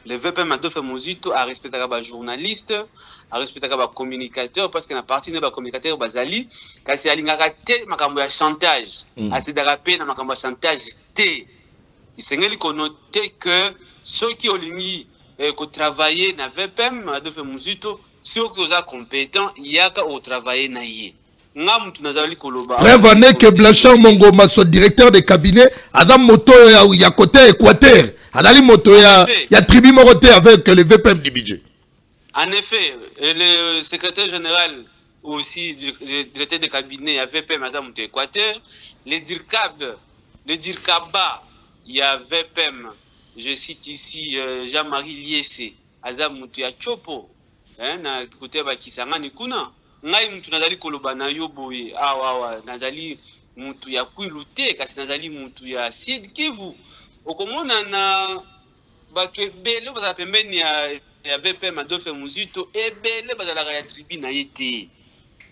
le VPM a fait mozito a respecter ba journaliste a respecter ba communicateur parce que na partie ne ba communicateur bazali kasi alingaka te makambo ya chantage a se daraper na makambo ya chantage te isengeli konoter que ceux qui olingi ko travailler na VPM a fait mozito ceux qui sont compétents, il y a qu'à travailler na yé. Prévenez que Blanchard Mongoma soit directeur de cabinet, Adam Moto ya côté Équateur, Adali Moto ya tribu moroté avec le VPM du budget. En effet, le secrétaire général aussi directeur de cabinet à VPM Azam Moto Équateur, le DIRCABA, il y a VPM, je cite ici Jean-Marie Liessé, Azam Moto ya Chopo. Na côté ba kisangani kuna ngai mtu nazali koloba na yo boye awa nazali mtu ya Kwilu te kasi nazali mtu ya Sud Kivu okomona na batu ebele bazala pembeni ya VPM Adolphe Muzito ebele bazala ya tribu na yete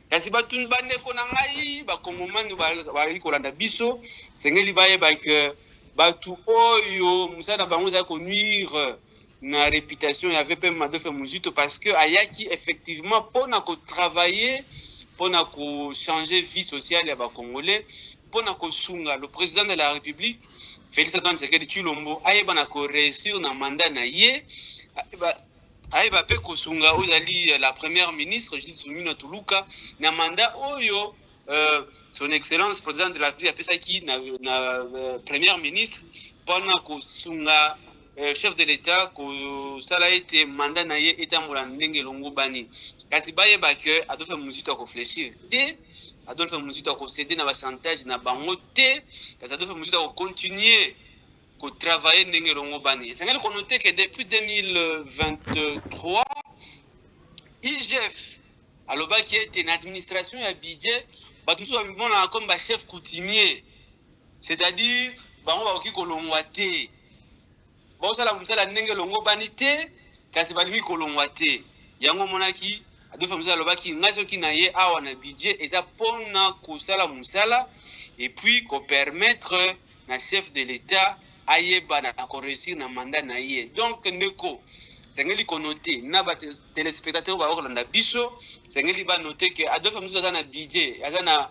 kasi batu bandeko na ngai bakongomani bali kolanda biso sengeli baye ba que batu oyo musana bango za ko nuire na réputation ya VPM Adolphe Muzito parce que ayaki effectivement pour travailler pour changer vie sociale ya ba Congolais pour sunga le président de la République Félix Antoine Tshisekedi Tshilombo ayeba na ko réussir na mandat na ye ayeba pe ko sunga ozali la première ministre Judith Suminwa Tuluka na mandat oyo son excellence président de la République apesaki na première ministre pour sunga chef de l'État ko sala été mandat na ye etambola ndenge longo bani kasi baye ba que Adolphe Muzito ko réfléchir te Adolphe Muzito ko céder na ba chantage na bango te kasi Adolphe Muzito ko continuer ko travailler ndenge longo bani c'est qu'on noter que depuis 2023 IGF aloba qui était une administration ya budget ba tout ça bon comme ba chef coutumier c'est-à-dire bango ba ki kolongwa te bosala musala ndenge longo banité kasi balingi kolongwa te yango monaki Adolphe Muzito lobaki ngaso ki na ye awa na budget eza pona kosala musala et puis ko permettre na chef de l'état ayeba na ko réussir na mandat na ye donc ndeko sengeli ko noter na ba téléspectateurs ba okolanda biso sengeli ba noter que Adolphe Muzito za na budget aza na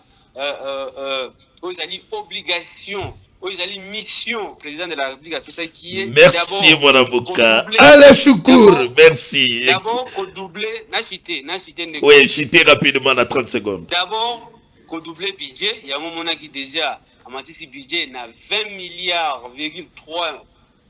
ozali obligation ils ont une mission, président de la République, tout ça qui est. Merci, mon avocat. Allez, Choukour, merci. D'abord, qu'on double, oui, chiter rapidement à 30 secondes. D'abord, qu'on double le budget. Il y a un moment qui déjà, à ce budget, il y a 20 milliards,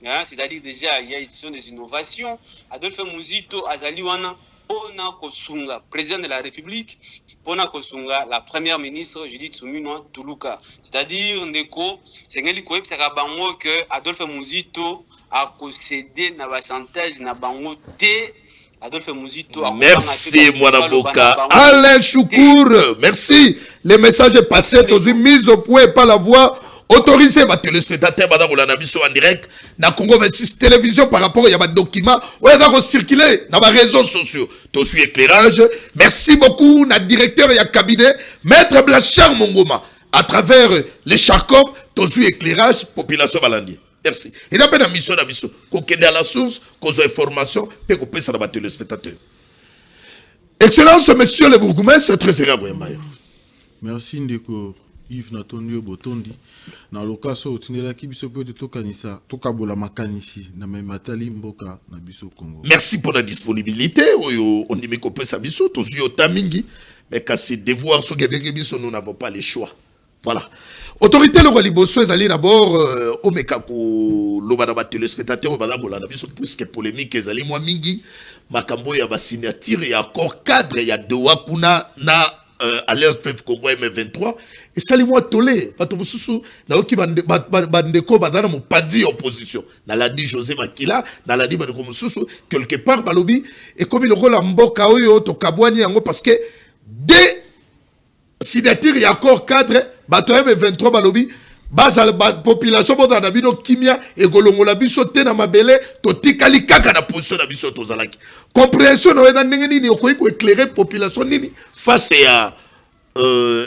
hein, c'est-à-dire déjà, il y a des innovations. Adolphe Muzito, Azaliwana, Pona Kosunga, président de la République, Pona Kosunga, la première ministre Judith Suminwa Tuluka. C'est-à-dire, Ndeko, c'est que Adolphe Muzito a concédé na chantage na bango te. Adolphe Muzito a merci, mon avocat. Alain Choukour, merci. Le message est passé, mis au point par la voix. Autorisé ma téléspectateur en direct na Congo 26 télévision par rapport à des documents où il va circuler dans les réseaux sociaux. Tout suite éclairage. Merci beaucoup na directeur et cabinet Maître Blanchard Mongoma à travers les Charcom, tout suite éclairage population balandier. Merci. Il y a une mission à mission. Qu'on à la source, qu'on ait information, et qu'on puisse à téléspectateurs. Excellence, monsieur le bourgmestre, c'est très grave. Merci Ndeko Yves Natonio Botondi. Na lokaso otinela ki biso pe to kanisa to kabola makanisi na matali mboka na biso Congo. Merci pour la disponibilité. On dit qu'on peut s'abisso tous yo tamingi mais kasi devoir so gebenge biso nous n'avons pas les choix. Voilà. Autorité le roi liboso ezali d'abord o mekako loba na ba téléspectateurs ba bola na biso puisque polémique ezali moi mingi makambo ya ba signature ya accord cadre ya Doha kuna na Alliance Fleuve Congo M23 et salimwa tolé bato mususu na oki bandeko badana mo padi opposition na la dit José Makila na la dit bandeko mususu quelque part balobi et comme il rôle mboka oyo to kabwani yango parce que dès signature ya accord cadre bato M23 balobi bazal population boda na bino kimia et golongola biso te na mabele to tikali kaka na position na biso to zalaki compréhension no eda ndenge nini okoyi ko éclairer population nini face à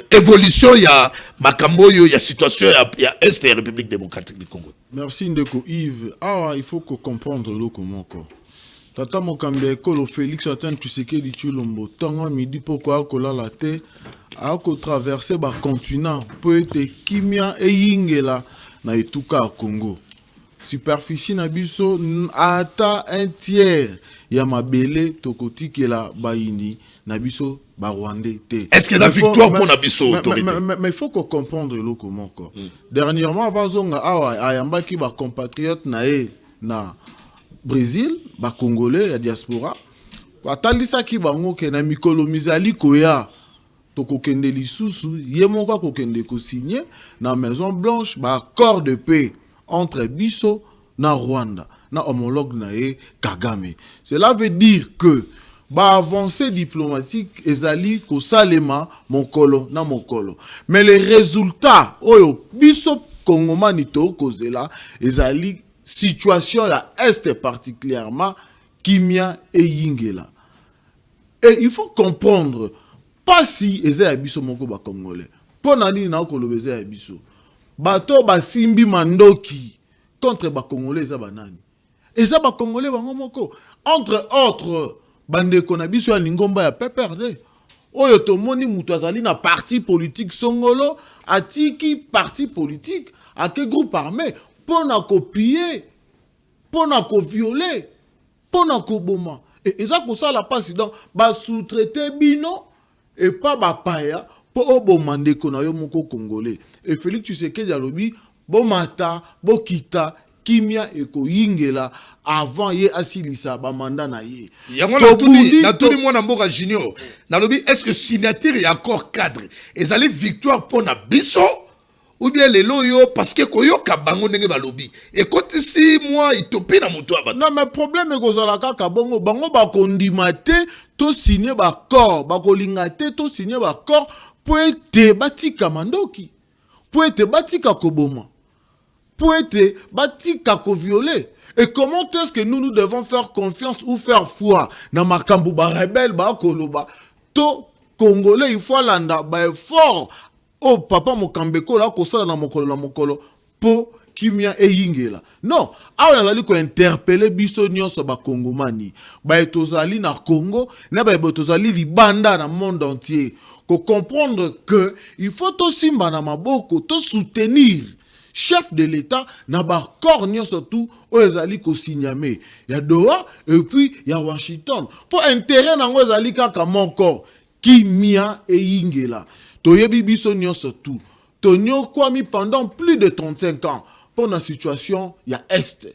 évolution ya makambo yo ya situation ya Est et République démocratique du Congo. Merci Ndeko Yves. Ah, il faut que comprendre le comment encore. Tata Mokambe Kolo Félix Antoine Tshisekedi Tshilombo tonga midi pourquoi kola la terre a ko traverser ba continent peut être kimia et yingela na etuka Congo. Superficie na biso ata un tiers ya mabele tokotikela baini na biso ba Rwandais te. Est-ce que la victoire pour na biso autorité? Mais il faut qu'on comprendre le comment encore. Dernièrement bazonga awa ayambaki ba compatriotes na Brésil, ba Congolais ya diaspora. Atalisa ki bango ke na mikolo mizali koya tokokende lisusu yemoka kokende ko signer na Maison Blanche ba accord de paix entre biso na Rwanda na homologue na Kagame. Cela veut dire que ba avancée diplomatique ezali ko salema mokolo na mokolo. Mais les résultats oyo biso Kongomani to kozela ezali situation la Est particulièrement Kimia et Yingela. Et il faut comprendre pas si ezali biso moko ba Congolais. Pona ni na ko lobeze ya biso. Bato ba simbi mandoki contre ba Congolais za banani. Eza ba Congolais bango moko entre autres bande kona biso ya lingomba ya PPRD. Oyo to moni mutu azali na parti politique songolo atiki parti politique à quel groupe armé pour na copier pour na ko violer pour na ko boma et ça pour ça la passe donc ba sous-traiter bino et pas ba paya pour obomande kona yo moko congolais et Félix Tshisekedi alobi bomata bokita kimia eko yingela avant ye asilisa ba mandat na ye yango na tuli mwana mboka junior na lobi est-ce que signature et accord cadre ezali victoire pour na biso ou bien les loyo parce que koyoka bango ndenge balobi et quand ici moi itopi na moto abata non mais problème est kozala kaka bango ba kondima te to signer ba accord ba kolinga te to signer ba accord pour être batika mandoki pour être batika koboma pour être batika ko violer. Et comment est-ce que nous devons faire confiance ou faire foi dans makambu ba rebelle ba koloba to congolais il faut landa ba fort oh papa mokambeko la ko sala na mokolo po kimia e yingela non awa nazali ko interpeller biso nyonso ba kongomani ba etozali na Congo na ba etozali libanda na monde entier ko comprendre que il faut to simba na maboko to soutenir chef de l'État n'a pas corps surtout aux ezali ko signamé ya Doha et puis ya Washington pour intérêt nango ezali kaka mon corps kimia e yingela toyebi biso surtout tonyo kwami pendant plus de 35 ans pour la situation ya Est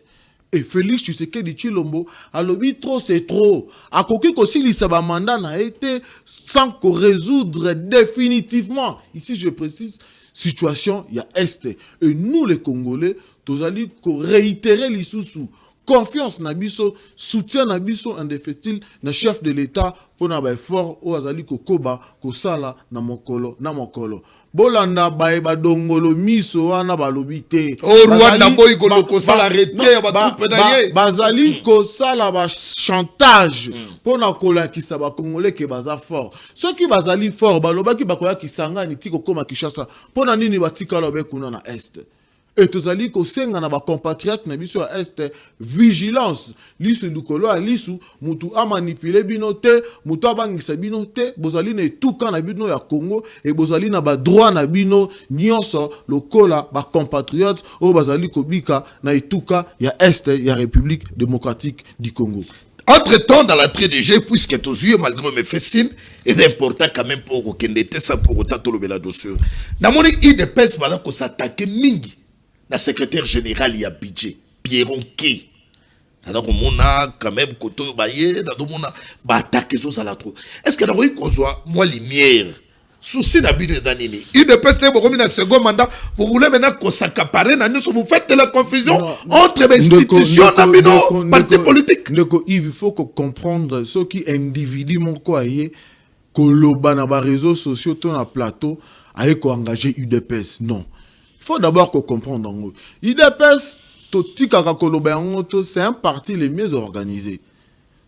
et Félix Tshisekedi Tshilombo alobi trop c'est trop akoki ko silisa ba mandat na été sans ko résoudre définitivement ici je précise situation il y a Est et nous les Congolais tous allons réitérer les sous confiance na biso soutien na biso indéfectible na chef de l'État pour na ba effort o azali ko koba ko sala na mokolo bolanda ba dongolo miso wana balobi te o Rwanda boy ko sala arrêter ba coupe na ye bazali ko sala ba chantage pour na kolakisa ba Congolais ke baza fort ceux qui bazali fort balobaki bakoya kisangani tiko koma Kinshasa pour na nini batika lobe kuna na Est et tozali kosenga na ba compatriotes na biso à est vigilance lisu lukolo a lisu mutu a manipuler bino te mutu abangisa bino te bozali na etuka na bino ya Congo et bozali na ba droit na bino nyonso lokola ba compatriotes o bazali kobika na etuka ya est ya République démocratique du Congo. Entre-temps, dans l'entrée des jeux, puisque tous yeux, malgré mes fessines, est important quand même pour que ça pour autant tout le dossier. Dans mon IDPS, voilà qu'on s'attaque mingi. La secrétaire générale, il y a budget. Pierron Key. Alors, on a quand même côté baillé, on a attaqué ça là trop. Est-ce que nous qu'on soit moi lumière? Souci d'habitude d'année. IDPS, vous avez un second mandat. Vous voulez maintenant qu'on s'accapare, vous faites de la confusion entre les institutions et les partis politiques. Il faut comprendre ce qui individue mon quoi koloba na ba réseaux sociaux ton na plateau aye ko engager UDPS. Non. Il faut d'abord qu'on comprenne ngo. UDPS to tikaka koloba ngo c'est un parti les mieux organisés.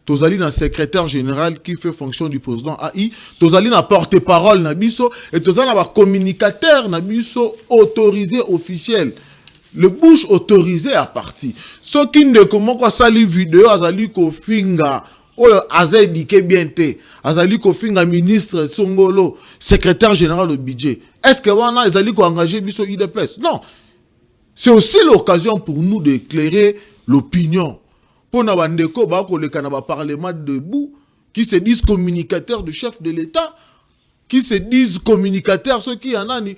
Tozali na secrétaire général qui fait fonction du président AI, tozali na porte-parole na biso et tozali na ba communicateur na biso autorisé officiel. Le bouche autorisé à partir. Ce qui ne comment quoi sali vidéo azali ko finga oyo azedike bien te. Azali ko finga ministre Songolo, secrétaire général au budget. Est-ce que wana azali ko engager biso UDPS? Non. C'est aussi l'occasion pour nous d'éclairer l'opinion. Pour na bandeko ba ko le kanaba parlement debout qui se disent communicateurs du chef de l'État, qui se disent communicateurs ceux qui en ont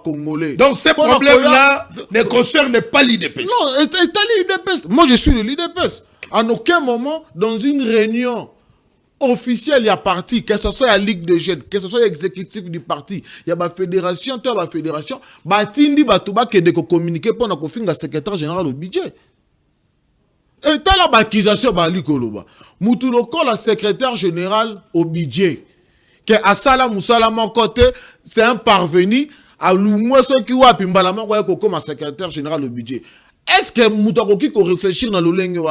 Congolais. Donc ces problèmes-là ne concernent pas l'IDPS. Non, l'IDPS. Moi je suis de l'IDPS. En aucun moment, dans une réunion officielle, il y a parti, que ce soit la Ligue de jeunes, que ce soit l'exécutif du parti, il y a la fédération, la fédération, Batindi Batouba qui est communiqué pour le secrétaire général au budget. Et dans la baptisation, Moutuloko, la secrétaire général au budget. Que Asala Moussala mon côté, c'est un parvenu à l'oumoua ceux qui ont pimbalama comme secrétaire général au budget. Est-ce que Moutakoki ko réfléchir dans le lengue?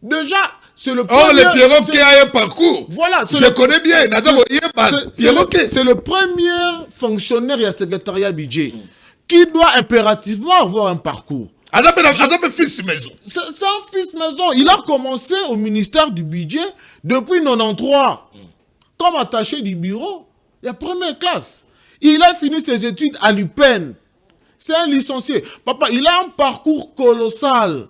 Déjà, c'est le premier... Oh, le Pierrot qui a un parcours. Voilà. Je connais bien. C'est le premier fonctionnaire et secrétariat budget qui doit impérativement avoir un parcours. C'est un fils maison. C'est un fils maison. Il a commencé au ministère du budget depuis 1993. Comme attaché du bureau, il y a première classe. Il a fini ses études à l'UPEN. C'est un licencié. Papa, il a un parcours colossal.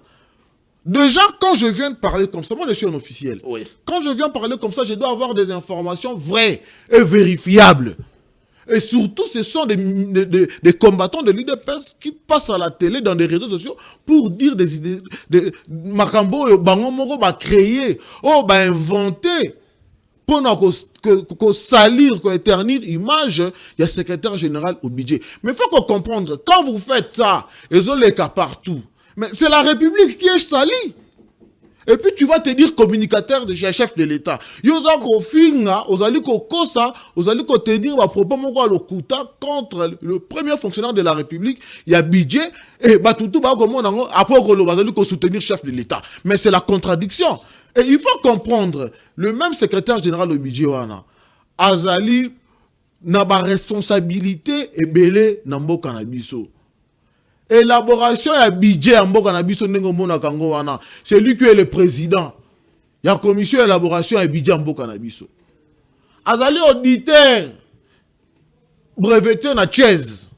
Déjà, quand je viens de parler comme ça, moi je suis un officiel. Oui. Quand je viens parler comme ça, je dois avoir des informations vraies et vérifiables. Et surtout, ce sont des combattants de l'UDPS qui passent à la télé, dans des réseaux sociaux, pour dire des idées. Makambo, Bangomoro va créer, va inventer. Pour qu'on salir, qu'on éternise l'image, il y a secrétaire général au budget. Mais il faut qu'on comprenne, quand vous faites ça, ils ont les cas partout. Mais c'est la République qui est salie. Et puis tu vas te dire communicateur de chef de l'État. Yosa ko finga, ozali ko kosa, ozali ko tenir wa propos moko lokuta contre le premier fonctionnaire de la République, il y a budget et batutu ba ko monango après ko lo bazali ko soutenir chef de l'État. Mais c'est la contradiction. Et il faut comprendre, le même secrétaire général au budget wana azali na ba responsabilité et belé na mboka na biso. Élaboration et budget en mboka na biso ndenge mona kango wana, c'est lui qui est le président. Il y a commission élaboration et budget en mboka na biso. Azali auditeur breveté na chaise.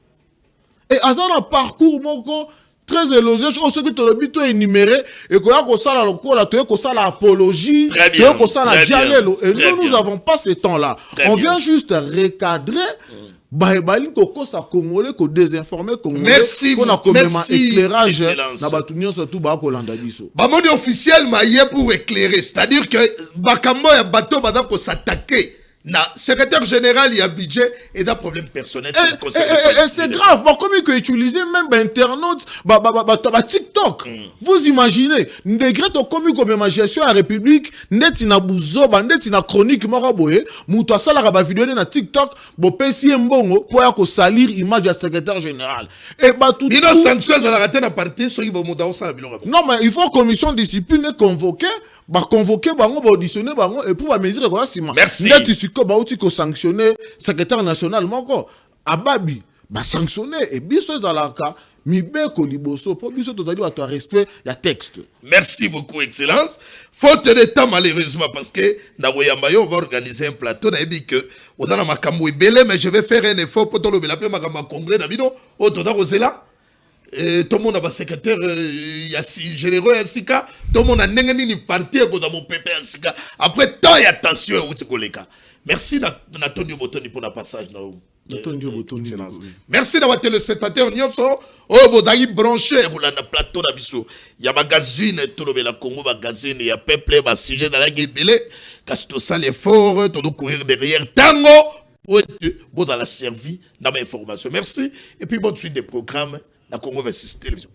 Et azali un parcours moko très élogieux, ce que tu as dit, tu es énuméré, et que tu as l'apologie, tu as dialogue. Et nous n'avons pas ce temps-là. On vient juste recadrer, Congolais, qu'on désinformer Congolais, qu'on a comme un éclairage dans la surtout Bamoni officiel pour éclairer, c'est-à-dire que Bakambo et Bato Badako s'attaquer. Na secrétaire général, il y a budget et d'un problème personnel. Et c'est grave. Comme il peut utiliser même internautes, TikTok. Vous imaginez, degré to comme ma gestion à la République, net na bouzo, net na chronique maraboye, mouta sala ba vidéo na TikTok, bo pesi mbongo pour ya ko salir image du secrétaire général. Et tout. Il y a des sanctions à la rater na partie sur ibo mouta sala bilonga. Non mais il faut commission de discipline convoquer. Convoquer, auditionner, et pour la mesure, merci. Sanctionner secrétaire national, Ababi. ba sanctionner et biso ezalaka mibeko liboso po biso tozali bato ya respect ya texte. Merci beaucoup, Excellence. Faute de temps, malheureusement, parce que on va organiser un plateau. On a dit que on a ma camouille belé, mais je vais faire un effort pour te le la ma congrès d'Abino. Oh, tu as là. Tout le monde a un secrétaire généreux Yassika. Tout le monde a n'engagé parti dans mon pépé Yassika. Après, tant et attention, merci Natonio Botoni pour le passage. Merci d'avoir téléspectateur. Oh, vous avez branché pour le plateau d'Abisso. Il y a magazine, tout le monde Congo magazine, il y a peuple, il y a sujet dans la guibile. Casto ça l'effort, tout le courir derrière. Tango, pour être bon dans la servie, dans mes informations. Merci. Et puis bonne suite des programmes, la Congo 26 Télévision.